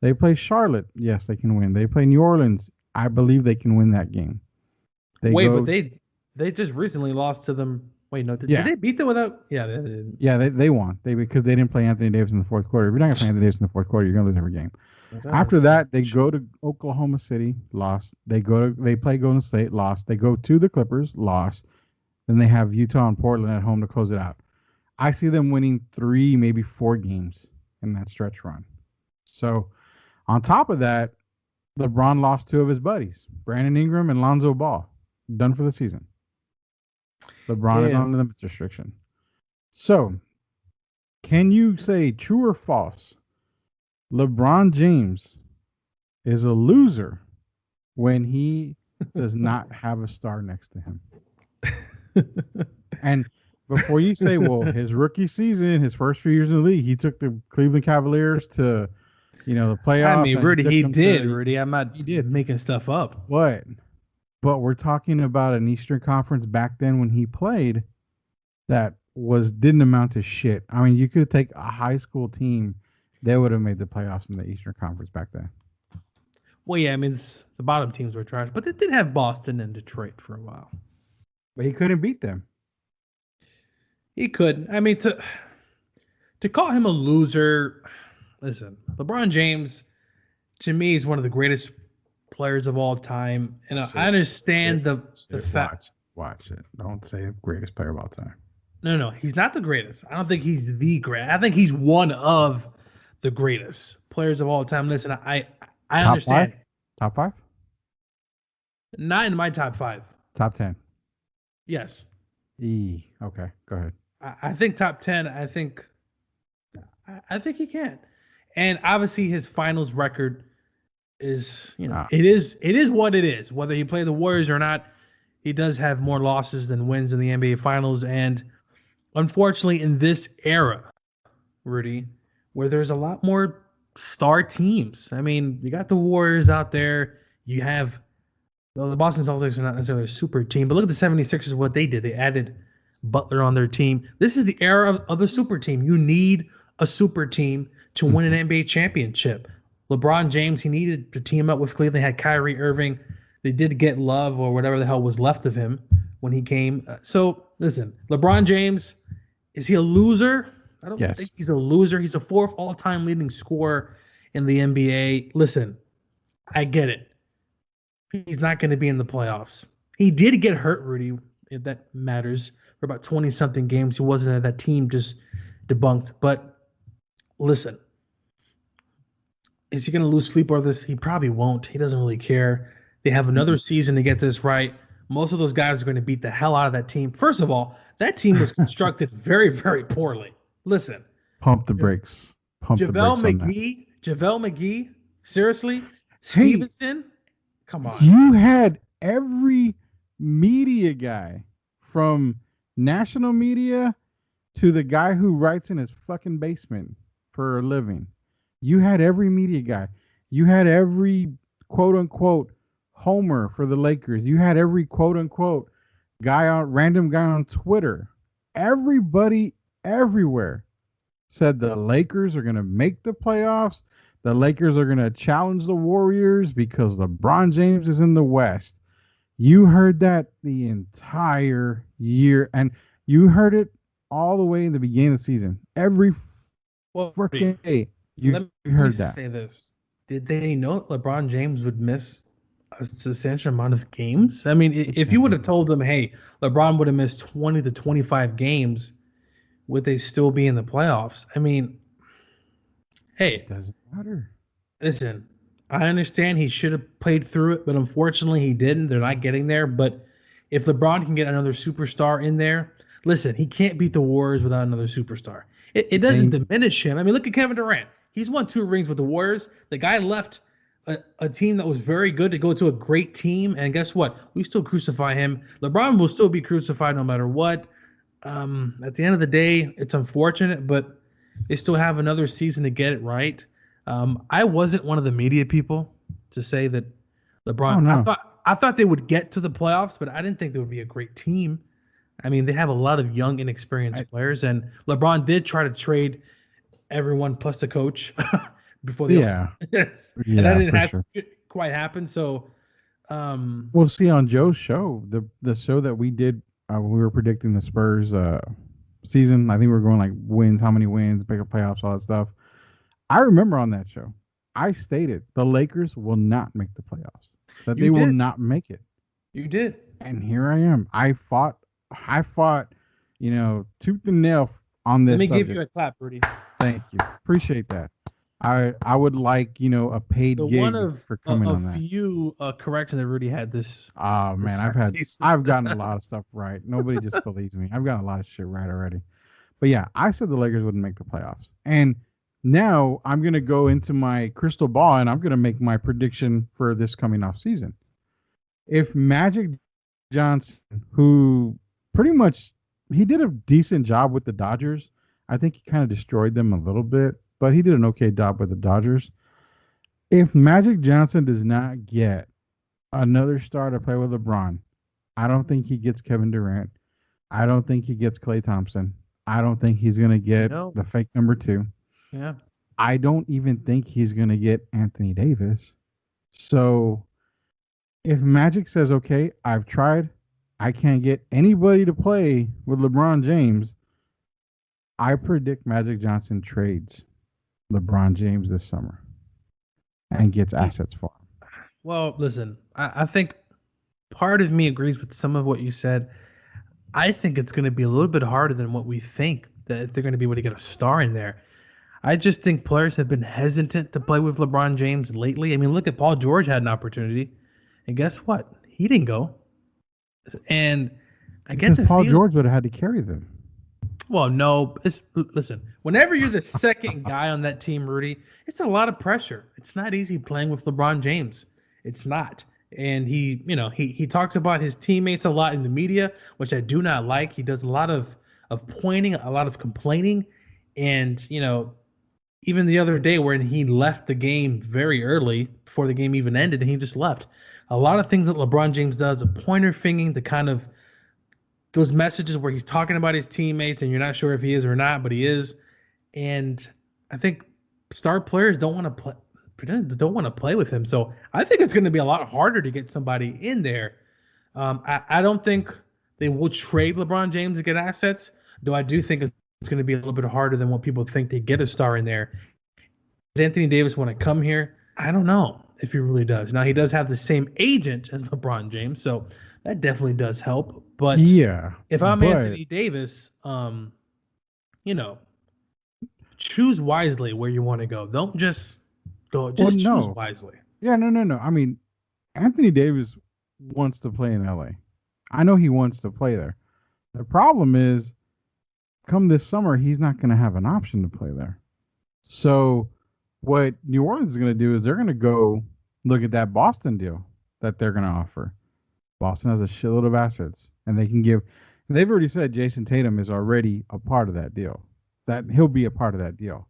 They play Charlotte, yes, they can win. They play New Orleans, I believe they can win that game. They Wait, but go, they just recently lost to them Wait, no, did Yeah, they beat them without? Yeah, they didn't. yeah, they won. Because they didn't play Anthony Davis in the fourth quarter. If you're not gonna play Anthony Davis in the fourth quarter, you're gonna lose every game. I don't After understand. that, they go to Oklahoma City, lost. They play Golden State, lost. They go to the Clippers, lost. Then they have Utah and Portland at home to close it out. I see them winning 3, maybe 4 games in that stretch run. So on top of that, LeBron lost 2 of his buddies, Brandon Ingram and Lonzo Ball, done for the season. LeBron is Yeah. on the limits restriction. So, can you say true or false? LeBron James is a loser when he does not have a star next to him. And before you say, well, his rookie season, his first few years in the league, he took the Cleveland Cavaliers to, the playoffs. I mean, Rudy, he did. To, Rudy, I'm not he did. making stuff up. But we're talking about an Eastern Conference back then when he played that didn't amount to shit. I mean, you could take a high school team, they would have made the playoffs in the Eastern Conference back then. Well, yeah, I mean, the bottom teams were trash, but they did have Boston and Detroit for a while. But he couldn't beat them. He could. I mean, to call him a loser, listen, LeBron James, to me, is one of the greatest players of all time. And I understand the fact. Watch it. Don't say greatest player of all time. No, he's not the greatest. I don't think he's the great. I think he's one of the greatest players of all time. Listen, I understand. Top 5? Not in my top 5. Top 10. Yes. Okay, go ahead. I think top 10. I think he can. And obviously his finals record is, it is what it is. Whether he played the Warriors or not, he does have more losses than wins in the NBA Finals. And unfortunately, in this era, Rudy, where there's a lot more star teams. I mean, you got the Warriors out there. You have the Boston Celtics are not necessarily a super team, but look at the 76ers, what they did. They added Butler on their team. This is the era of the super team. You need a super team to win an NBA championship. LeBron James, he needed to team up with Cleveland. They had Kyrie Irving. They did get Love or whatever the hell was left of him when he came. So, listen, LeBron James, is he a loser? I don't think he's a loser. He's a 4th all-time leading scorer in the NBA. Listen, I get it. He's not going to be in the playoffs. He did get hurt, Rudy, if that matters, for about 20-something games. He wasn't. That team just debunked. But listen, is he going to lose sleep over this? He probably won't. He doesn't really care. They have another season to get this right. Most of those guys are going to beat the hell out of that team. First of all, that team was constructed very, very poorly. Listen. Pump the brakes. JaVale McGee, seriously? Stevenson? Come on. You had every media guy, from national media to the guy who writes in his fucking basement for a living. You had every media guy. You had every quote-unquote homer for the Lakers. You had every quote-unquote random guy on Twitter. Everybody everywhere said the Lakers are going to make the playoffs. The Lakers are going to challenge the Warriors because LeBron James is in the West. You heard that the entire year, and you heard it all the way in the beginning of the season. Every freaking day, you heard that. Say this: did they know LeBron James would miss a substantial amount of games? I mean, if you would have told them, "Hey, LeBron would have missed 20 to 25 games," would they still be in the playoffs? I mean, hey, it doesn't matter. Listen, I understand he should have played through it, but unfortunately he didn't. They're not getting there. But if LeBron can get another superstar in there, listen, he can't beat the Warriors without another superstar. It doesn't diminish him. I mean, look at Kevin Durant. He's won 2 rings with the Warriors. The guy left a team that was very good to go to a great team. And guess what? We still crucify him. LeBron will still be crucified no matter what. At the end of the day, it's unfortunate, but they still have another season to get it right. I wasn't one of the media people to say that LeBron. Oh, no. I thought they would get to the playoffs, but I didn't think they would be a great team. I mean, they have a lot of young, inexperienced players, and LeBron did try to trade everyone plus the coach before the yes, and that didn't quite happen. So, we'll see on Joe's show, the show that we did when we were predicting the Spurs season. I think we were going like wins, how many wins, bigger playoffs, all that stuff. I remember on that show, I stated the Lakers will not make the playoffs. That You they will did. not make it. You did. And here I am. I fought, tooth and nail on Let this me give subject. you a clap, Rudy. Thank you. Appreciate that. I would like, a paid The one gig of for coming a on that. few corrections that Rudy had Oh this man, past season. I've gotten a lot of stuff right. Nobody just believes me. I've gotten a lot of shit right already. But yeah, I said the Lakers wouldn't make the playoffs. And now I'm gonna go into my crystal ball and I'm gonna make my prediction for this coming off season. If Magic Johnson, who pretty much he did a decent job with the Dodgers. I think he kind of destroyed them a little bit, but he did an okay job with the Dodgers. If Magic Johnson does not get another star to play with LeBron, I don't think he gets Kevin Durant. I don't think he gets Klay Thompson. I don't think he's going to get No. the fake number two. Yeah. I don't even think he's going to get Anthony Davis. So if Magic says, okay, I've tried, I can't get anybody to play with LeBron James, I predict Magic Johnson trades LeBron James this summer and gets assets for him. Well, listen, I think part of me agrees with some of what you said. I think it's going to be a little bit harder than what we think that if they're going to be able to get a star in there. I just think players have been hesitant to play with LeBron James lately. I mean, look at Paul George had an opportunity, and guess what? He didn't go. And I get Because the Paul feel. George would have had to carry them. Well, no. Listen, whenever you're the second guy on that team, Rudy, it's a lot of pressure. It's not easy playing with LeBron James. It's not. And he talks about his teammates a lot in the media, which I do not like. He does a lot of pointing, a lot of complaining, and even the other day when he left the game very early before the game even ended, and he just left. A lot of things that LeBron James does, a pointer fingering to kind of those messages where he's talking about his teammates and you're not sure if he is or not, but he is. And I think star players don't want to play don't want to play with him. So I think it's going to be a lot harder to get somebody in there. I don't think they will trade LeBron James to get assets, though I do think it's going to be a little bit harder than what people think to get a star in there. Does Anthony Davis want to come here? I don't know if he really does. Now, he does have the same agent as LeBron James, so that definitely does help. But Yeah. if I'm but Anthony Davis, choose wisely where you want to go. Don't just go. Just choose no. wisely. Yeah, no. I mean, Anthony Davis wants to play in LA. I know he wants to play there. The problem is, come this summer, he's not going to have an option to play there. So, what New Orleans is going to do is they're going to go look at that Boston deal that they're going to offer. Boston has a shitload of assets, and they can give. They've already said Jason Tatum is already a part of that deal. That he'll be a part of that deal.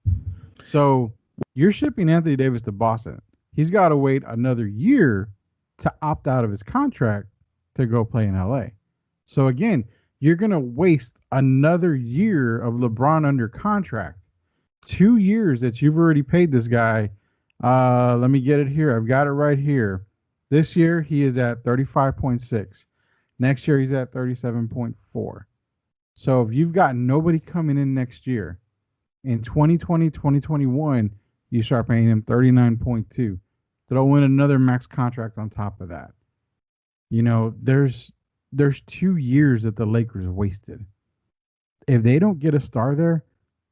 So you're shipping Anthony Davis to Boston. He's got to wait another year to opt out of his contract to go play in LA. So again, you're going to waste another year of LeBron under contract. 2 years that you've already paid this guy. Let me get it here. I've got it right here. This year he is at 35.6. Next year he's at 37.4. So if you've got nobody coming in next year, in 2020, 2021, you start paying him 39.2. Throw in another max contract on top of that. There's 2 years that the Lakers wasted. If they don't get a star there,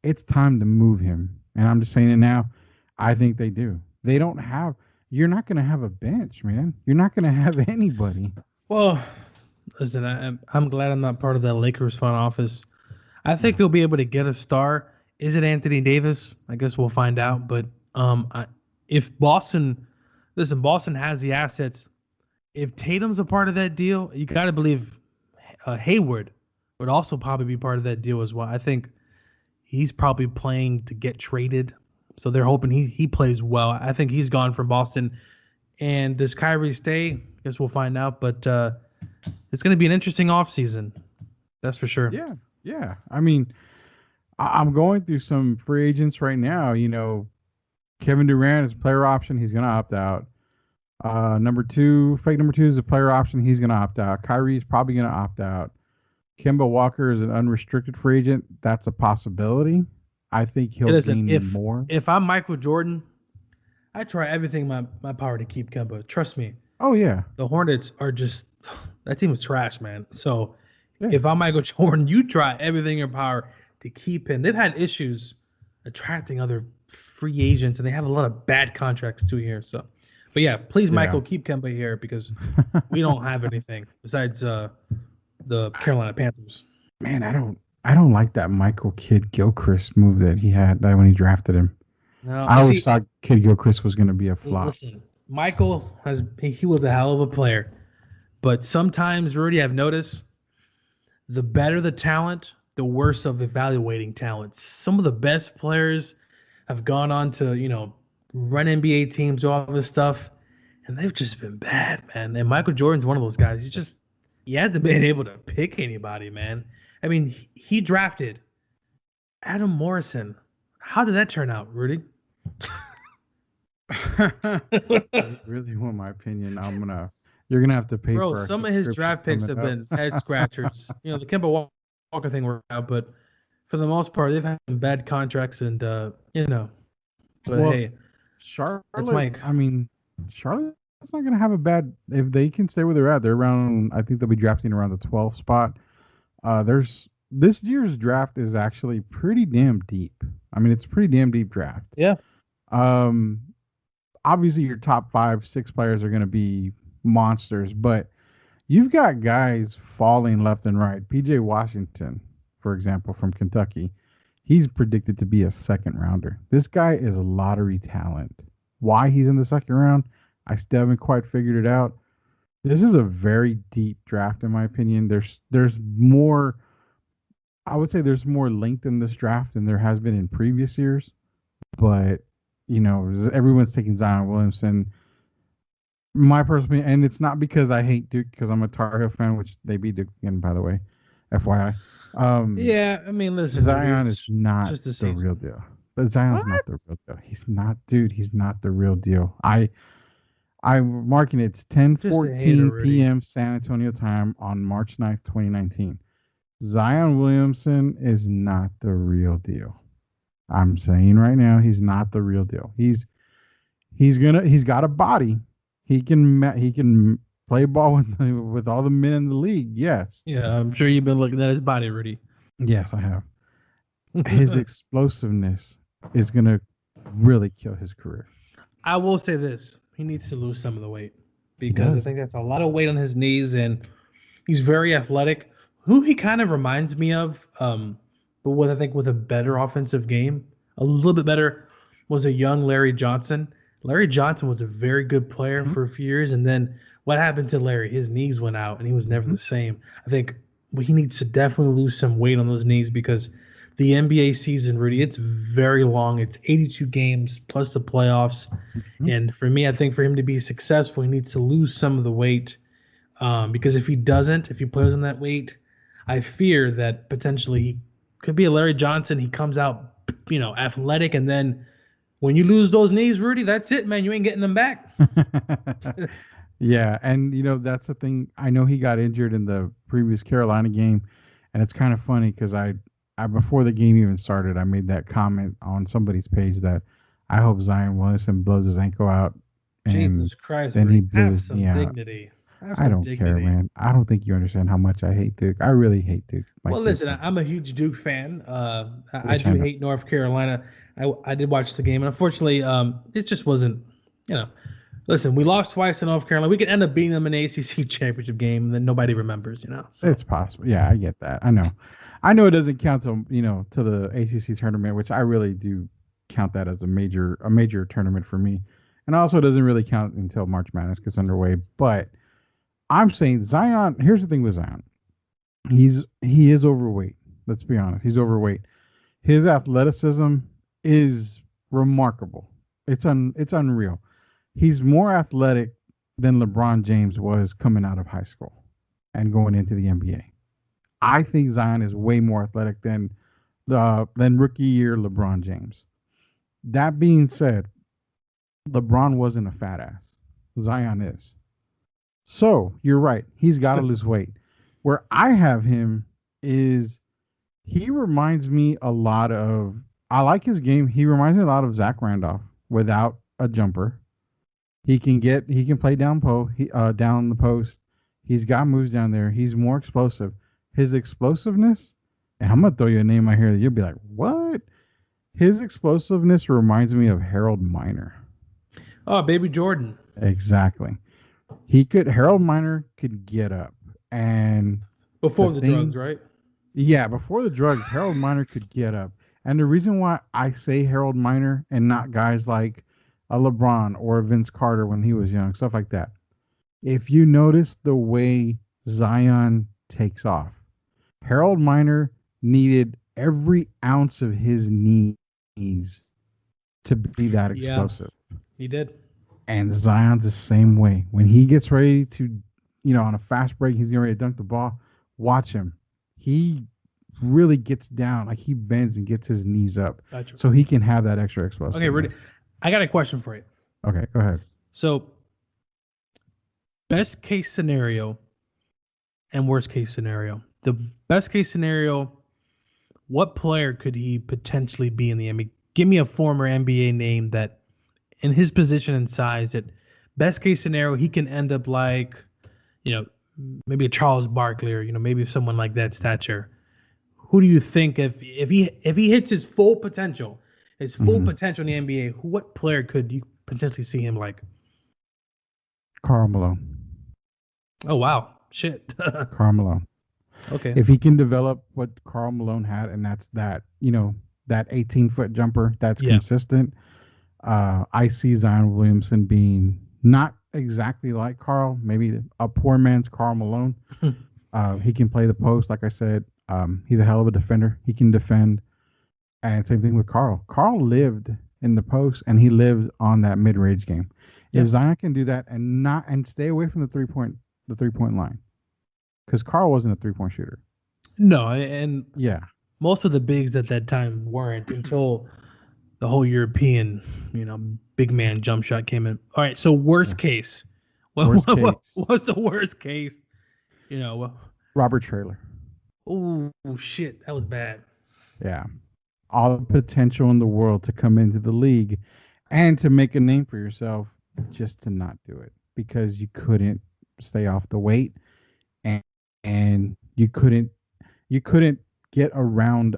it's time to move him. And I'm just saying it now. I think they do. They don't have. You're not going to have a bench, man. You're not going to have anybody. Well, listen, I'm glad I'm not part of that Lakers front office. I think they'll be able to get a star. Is it Anthony Davis? I guess we'll find out. But if Boston has the assets. If Tatum's a part of that deal, you got to believe Hayward would also probably be part of that deal as well. I think he's probably playing to get traded, so they're hoping he plays well. I think he's gone from Boston. And does Kyrie stay? I guess we'll find out. But it's going to be an interesting offseason. That's for sure. Yeah. I mean, I'm going through some free agents right now. Kevin Durant is a player option. He's going to opt out. Fake number two is a player option. He's going to opt out. Kyrie's probably going to opt out. Kemba Walker is an unrestricted free agent. That's a possibility. I think Hey, he'll listen, gain more. if I'm Michael Jordan, I try everything in my power to keep Kemba. Trust me, Oh yeah, the Hornets are just that team is trash, man. So yeah, if I'm Michael Jordan, you try everything in your power to keep him. They've had issues attracting other free agents, and they have a lot of bad contracts too here. So, but yeah, please, yeah. Michael, keep Kemba here because we don't have anything besides the Carolina Panthers. Man, I don't like that Michael Kidd Gilchrist move that he had that when he drafted him. No, I you always see, thought Kid Gilchrist was going to be a flop. listen, Michael he was a hell of a player, but sometimes, Rudy, I've noticed the better the talent, the worse of evaluating talent. Some of the best players have gone on to, run NBA teams, do all this stuff, and they've just been bad, man. And Michael Jordan's one of those guys. He hasn't been able to pick anybody, man. I mean, he drafted Adam Morrison. How did that turn out, Rudy? You really want my opinion? You're gonna have to pay Bro, for our some of his subscription draft picks coming have up. been head scratchers. The Kemba Walker thing worked out, but for the most part, they've had some bad contracts, and But Well, hey, that's Charlotte. Mike. I mean, Charlotte's not gonna have a bad if they can stay where they're at. They're around. I think they'll be drafting around the 12th spot. There's this year's draft is actually pretty damn deep. I mean, it's a pretty damn deep draft. Yeah. Um, Obviously your top five, six players are going to be monsters, but you've got guys falling left and right. PJ Washington, for example, from Kentucky, he's predicted to be a second rounder. This guy is a lottery talent. Why he's in the second round, I still haven't quite figured it out. This is a very deep draft, in my opinion. There's more. I would say there's more length in this draft than there has been in previous years. But everyone's taking Zion Williamson. My personal opinion, and it's not because I hate Duke, because I'm a Tar Heel fan, which they beat Duke again, by the way, FYI. Yeah, I mean, listen, dude, Zion is it's not just a the real season. deal. But Zion's not What? the real deal. He's not, dude. He's not the real deal. I'm marking it. It's Just a hater, 10:14 Rudy. p.m. San Antonio time on March 9th, 2019. Zion Williamson is not the real deal. I'm saying right now, he's not the real deal. He's got a body. He can play ball with all the men in the league. Yes. Yeah, I'm sure you've been looking at his body, Rudy. Yes, I have. His explosiveness is gonna really kill his career. I will say this: he needs to lose some of the weight He because I does. think that's a lot of weight on his knees, and he's very athletic. Who he kind of reminds me of, but with I think with a better offensive game, a little bit better, was a young Larry Johnson. Larry Johnson was a very good player Mhm, for a few years, and then what happened to Larry? His knees went out, and he was never mhm, the same. I think he needs to definitely lose some weight on those knees because the NBA season, Rudy, it's very long. It's 82 games plus the playoffs, mhm. and for me, I think for him to be successful, he needs to lose some of the weight because if he doesn't, if he plays on that weight, I fear that potentially he could be a Larry Johnson. He comes out, athletic, and then when you lose those knees, Rudy, that's it, man. You ain't getting them back. Yeah, and that's the thing. I know he got injured in the previous Carolina game, and it's kind of funny because I before the game even started, I made that comment on somebody's page that I hope Zion Williamson blows his ankle out, and Jesus Christ, then he Rudy, blew have his some knee out. dignity. Have I some don't care, dignity. man. I don't think you understand how much I hate Duke. I really hate Duke, Well, like Duke listen, fans, I'm a huge Duke fan. I which I do know. hate North Carolina. I did watch the game, and unfortunately, it just wasn't. You know, listen, we lost twice in North Carolina. We could end up beating them in the ACC championship game, and then nobody remembers. So It's possible. Yeah, I get that. I know. I know it doesn't count to the ACC tournament, which I really do count that as a major tournament for me. And also it doesn't really count until March Madness gets underway. But I'm saying Zion, here's the thing with Zion. He is overweight. Let's be honest. He's overweight. His athleticism is remarkable. It's unreal. He's more athletic than LeBron James was coming out of high school and going into the NBA. I think Zion is way more athletic than rookie year LeBron James. That being said, LeBron wasn't a fat ass. Zion is. So you're right. He's got to lose weight. Where I have him is he reminds me a lot of. I like his game. He reminds me a lot of Zach Randolph without a jumper. He can play down the post. He's got moves down there. He's more explosive. His explosiveness, and I'm gonna throw you a name out here that you'll be like, what? His explosiveness reminds me of Harold Miner. Oh, Baby Jordan. Exactly. Harold Miner could get up. And Before the drugs, right? yeah, before the drugs, Harold Miner could get up. And the reason why I say Harold Miner and not guys like a LeBron or a Vince Carter when he was young, stuff like that. If you notice the way Zion takes off, Harold Miner needed every ounce of his knees to be that explosive. Yeah, he did. And Zion's the same way. When he gets ready to, on a fast break, he's getting ready to dunk the ball. Watch him. He really gets down, like he bends and gets his knees up, Gotcha. so he can have that extra explosive. Okay, Rudy, I got a question for you. Okay, go ahead. So, best case scenario and worst case scenario. The best case scenario, what player could he potentially be in the NBA? Give me a former NBA name that, in his position and size, that best case scenario, he can end up like, maybe a Charles Barkley or, maybe someone like that stature. Who do you think if he hits his full potential, in the NBA, what player could you potentially see him like? Karl Malone. Oh, wow. Shit. Karl Malone. Okay. If he can develop what Karl Malone had, and that's that 18-foot jumper that's consistent, I see Zion Williamson being not exactly like Karl, maybe a poor man's Karl Malone. He can play the post, like I said. He's a hell of a defender. He can defend. And same thing with Karl. Karl lived in the post, and he lives on that mid-range game. Yeah. If Zion can do that and stay away from the three-point line, because Karl wasn't a three-point shooter. No, and yeah, most of the bigs at that time weren't until the whole European, big man jump shot came in. All right, so worst case. What's the worst case? Robert Traylor. Oh shit, that was bad. Yeah. All the potential in the world to come into the league and to make a name for yourself, just to not do it because you couldn't stay off the weight and you couldn't get around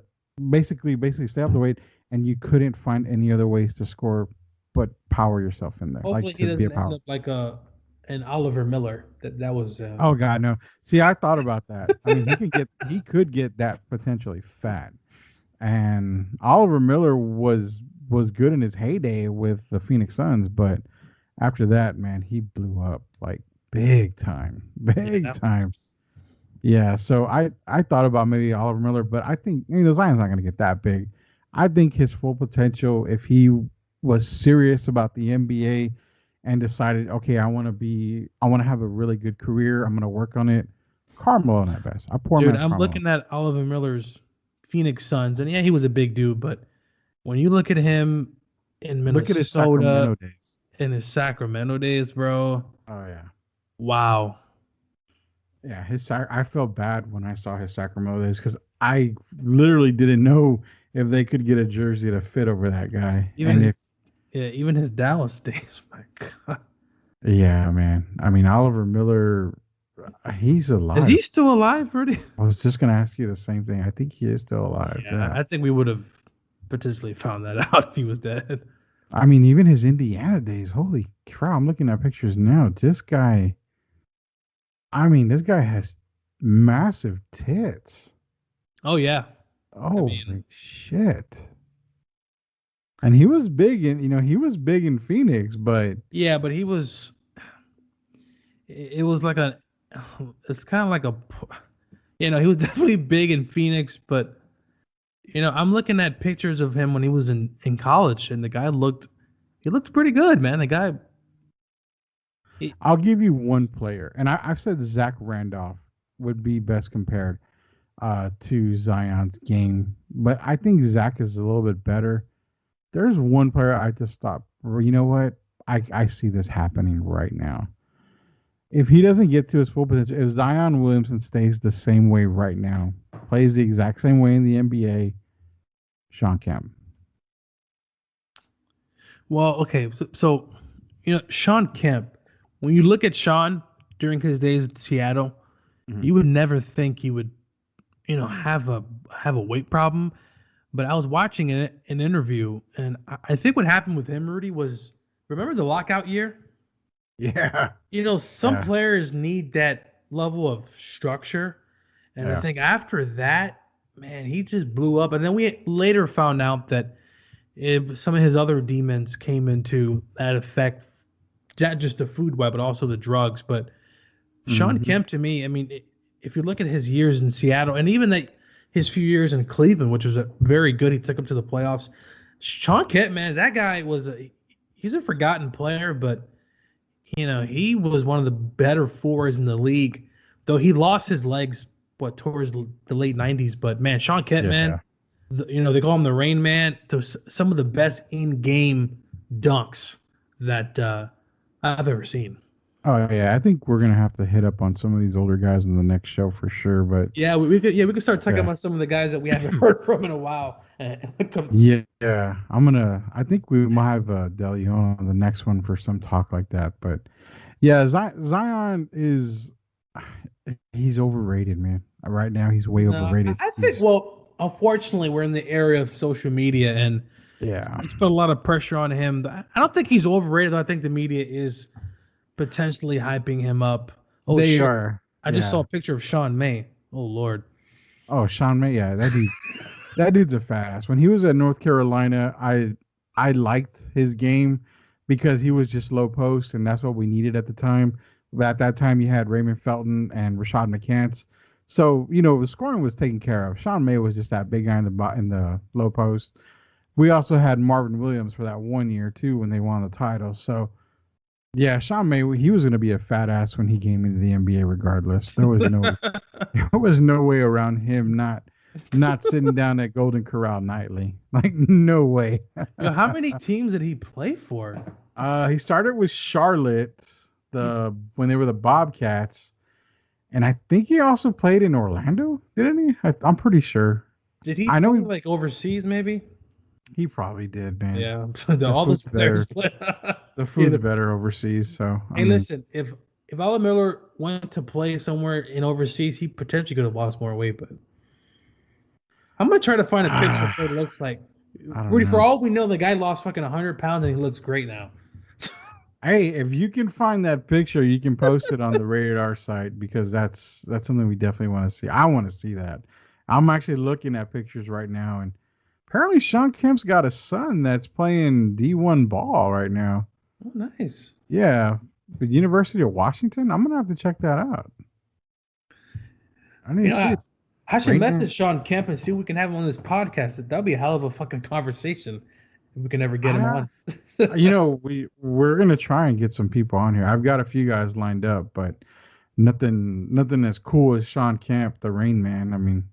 basically stay off the weight, and you couldn't find any other ways to score but power yourself in there. Hopefully he doesn't end up like an Oliver Miller. That was oh god, no. See, I thought about that. I mean, he could get that potentially fat. And Oliver Miller was good in his heyday with the Phoenix Suns, but after that, man, he blew up like big time. Yeah, so I thought about maybe Oliver Miller, but I think Zion's not going to get that big. I think his full potential, if he was serious about the NBA and decided, okay, I want to have a really good career, I'm going to work on it. Karl Malone at best. I'm looking at Oliver Miller's Phoenix Suns, and yeah, he was a big dude, but when you look at him in Minnesota, look at his Sacramento days. In his Sacramento days, bro. Oh yeah. Wow. Yeah, I felt bad when I saw his Sacramento days because I literally didn't know if they could get a jersey to fit over that guy. Even his Dallas days. My God. Yeah, man. I mean, Oliver Miller, he's alive. Is he still alive, Rudy? I was just gonna ask you the same thing. I think he is still alive. Yeah. I think we would have potentially found that out if he was dead. I mean, even his Indiana days. Holy crap! I'm looking at pictures now. This guy has massive tits. Oh yeah. Oh shit. And he was big in Phoenix, but yeah, but it was like it's kind of like he was definitely big in Phoenix, but I'm looking at pictures of him when he was in college, and the guy looked pretty good, man. The guy. I'll give you one player, and I've said Zach Randolph would be best compared to Zion's game, but I think Zach is a little bit better. There's one player I just thought, you know what? I see this happening right now. If he doesn't get to his full potential, if Zion Williamson stays the same way right now, plays the exact same way in the NBA. Sean Kemp. Well, okay, so Sean Kemp. When you look at Sean during his days in Seattle, Mhm. you would never think he would, have a weight problem. But I was watching an interview, and I think what happened with him, Rudy, was remember the lockout year. Yeah. Some Yeah. players need that level of structure, and I Yeah. think after that, man, he just blew up. And then we later found out that some of his other demons came into that effect, not just the food web, but also the drugs. But Sean Hmm. Kemp, to me, I mean, if you look at his years in Seattle and even his few years in Cleveland, which was very good, he took him to the playoffs. Sean Kemp, man, that guy he's a forgotten player, but he was one of the better fours in the league. Though he lost his legs towards the late '90s, but man, Sean Kemp, man, Yeah. they call him the Rain Man. To some of the best in-game dunks that I've ever seen. Oh yeah. I think we're gonna have to hit up on some of these older guys in the next show for sure. But Yeah, we could start talking yeah. about some of the guys that we haven't heard from in a while. Yeah. I think we might have Delhi on the next one for some talk like that. But yeah, Zion is he's overrated, man. Right now, he's way No, overrated. I think. He's Well, unfortunately, we're in the area of social media, and yeah. it's put a lot of pressure on him. I don't think he's overrated. Though I think the media is potentially hyping him up. Oh They shit! are. I just saw Yeah. a picture of Sean May. Oh Lord. Oh, Sean May. Yeah, that dude's a fat ass. When he was at North Carolina, I liked his game because he was just low post, and that's what we needed at the time. But at that time, you had Raymond Felton and Rashad McCants, so the scoring was taken care of. Sean May was just that big guy in the low post. We also had Marvin Williams for that 1 year too when they won the title. So yeah, Sean May, he was going to be a fat ass when he came into the NBA. Regardless, there was no way around him not sitting down at Golden Corral nightly. Like no way. How many teams did he play for? He started with Charlotte, when they were the Bobcats, and I think he also played in Orlando, didn't he? I'm pretty sure. Did he I know play like overseas? Maybe. he probably did, man. Yeah, The all those food's players better. play. The Yeah, food's better overseas. So I hey, mean, listen, if Alan Miller went to play somewhere in overseas, he potentially could have lost more weight. But I'm gonna try to find a picture of I what it looks like. don't Rudy, for know. all we know, the guy lost fucking 100 pounds and he looks great now. Hey, if you can find that picture, you can post it on the Rated R site because that's something we definitely want to see. I want to see that. I'm actually looking at pictures right now, and apparently Sean Kemp's got a son that's playing D1 ball right now. Oh, nice. Yeah, the University of Washington. I'm gonna have to check that out. I need You to know, see I, it. I should Rain Man. message Sean Kemp and see if we can have him on this podcast. That'd be a hell of a fucking conversation if we can ever get him Ah, on. we're gonna try and get some people on here. I've got a few guys lined up, but nothing as cool as Sean Kemp, the Rain Man. I mean,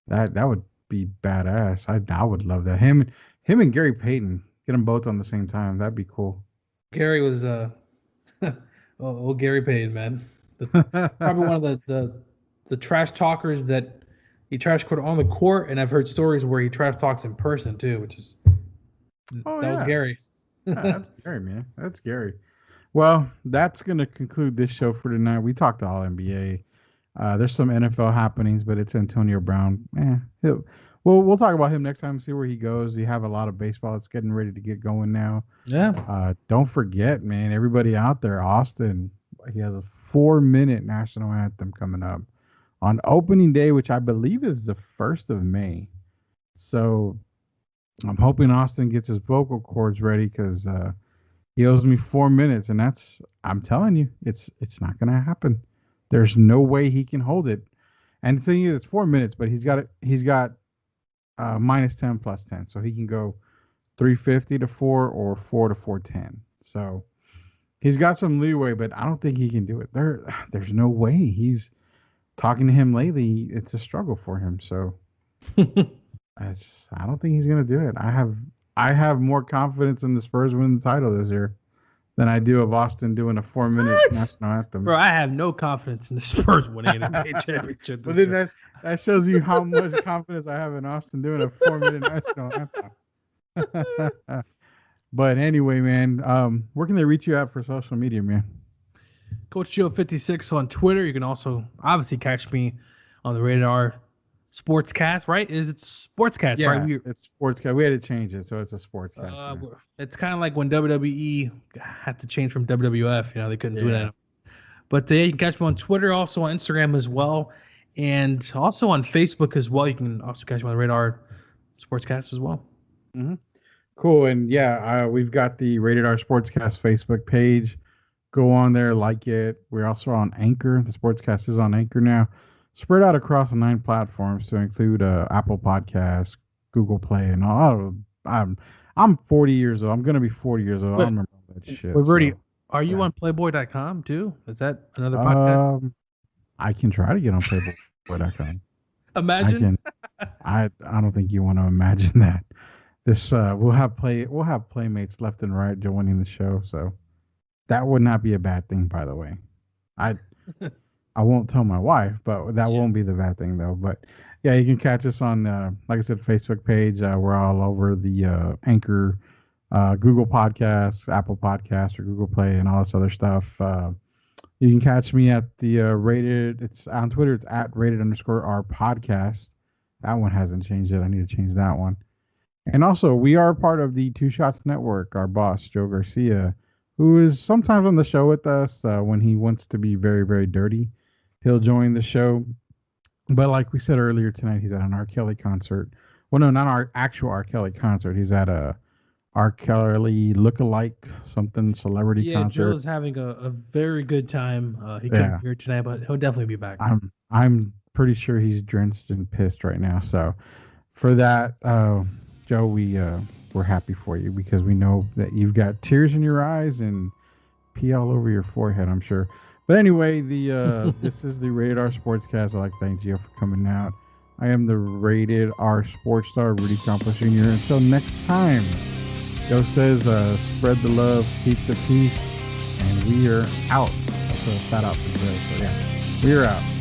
that would be badass. I would love that. Him and Gary Payton, get them both on the same time. That'd be cool. Gary was Gary Payton, man. Probably one of the trash talkers that he trash talked on the court, and I've heard stories where he trash talks in person too, which is Oh that was yeah. Gary. That's Gary, man. That's Gary. Well, that's gonna conclude this show for tonight. We talked all NBA. There's some NFL happenings, but it's Antonio Brown. We'll talk about him next time. See where he goes. You have a lot of baseball that's getting ready to get going now. Yeah. Don't forget, man, everybody out there, Austin, he has a 4 minute national anthem coming up on opening day, which I believe is the 1st of May. So I'm hoping Austin gets his vocal cords ready because he owes me 4 minutes, and I'm telling you, it's not gonna happen. There's no way he can hold it. And the thing is, it's 4 minutes, but he's got minus 10 plus 10, so he can go 350 to 4 or 4 to 410. So he's got some leeway, but I don't think he can do it. There's no way. He's talking to him lately. It's a struggle for him. So I don't think he's gonna do it. I have more confidence in the Spurs winning the title this year than I do of Austin doing a 4 minute What? national anthem. Bro, I have no confidence in the Spurs winning an NBA championship But this then year. That shows you how much confidence I have in Austin doing a 4 minute national anthem. But anyway, man, where can they reach you at for social media, man? Coach Joe 56 on Twitter. You can also obviously catch me on the Radar Sportscast, right? Is it Sportscast, right? Yeah, it's Sportscast. We had to change it, so it's a Sportscast. It's kind of like when WWE had to change from WWF. You know, they couldn't do Yeah. that. But you can catch me on Twitter, also on Instagram as well, and also on Facebook as well. You can also catch me on the Radar Sportscast as well. Mm-hmm. Cool. And yeah, we've got the Rated R Sportscast Facebook page. Go on there, like it. We're also on Anchor. The Sportscast is on Anchor now, spread out across 9 platforms to include Apple Podcasts, Google Play, and all. I'm 40 years old. I'm gonna be 40 years old. I don't remember all that shit. We've already. So, Are you yeah. on Playboy.com too? Is that another podcast? I can try to get on Playboy.com. Imagine. I don't think you want to imagine that. This we'll have playmates left and right joining the show, so that would not be a bad thing, by the way. I won't tell my wife, but that won't be the bad thing though. But yeah, you can catch us on like I said, Facebook page. We're all over the Anchor, Google Podcasts, Apple Podcasts, or Google Play, and all this other stuff. You can catch me at the rated. It's on Twitter. It's at rated_R podcast. That one hasn't changed yet. I need to change that one. And also, we are part of the Two Shots Network. Our boss, Joe Garcia, who is sometimes on the show with us when he wants to be very, very dirty, he'll join the show. But like we said earlier tonight, he's at an R. Kelly concert. Well, no, not our actual R. Kelly concert. He's at a R. Kelly look-alike something celebrity concert. Yeah, Joe's having a very good time. He couldn't be here tonight, but he'll definitely be back. I'm pretty sure he's drenched and pissed right now. So for that, Joe, we're happy for you because we know that you've got tears in your eyes and pee all over your forehead, I'm sure. But anyway, this is the Rated R Sportscast. I'd like to thank Gio for coming out. I am the Rated R Sports Star, Rudy Campos Jr. Until next time, Joe says, spread the love, keep the peace, and we are out. That's a shout out for Joe. So yeah, we are out.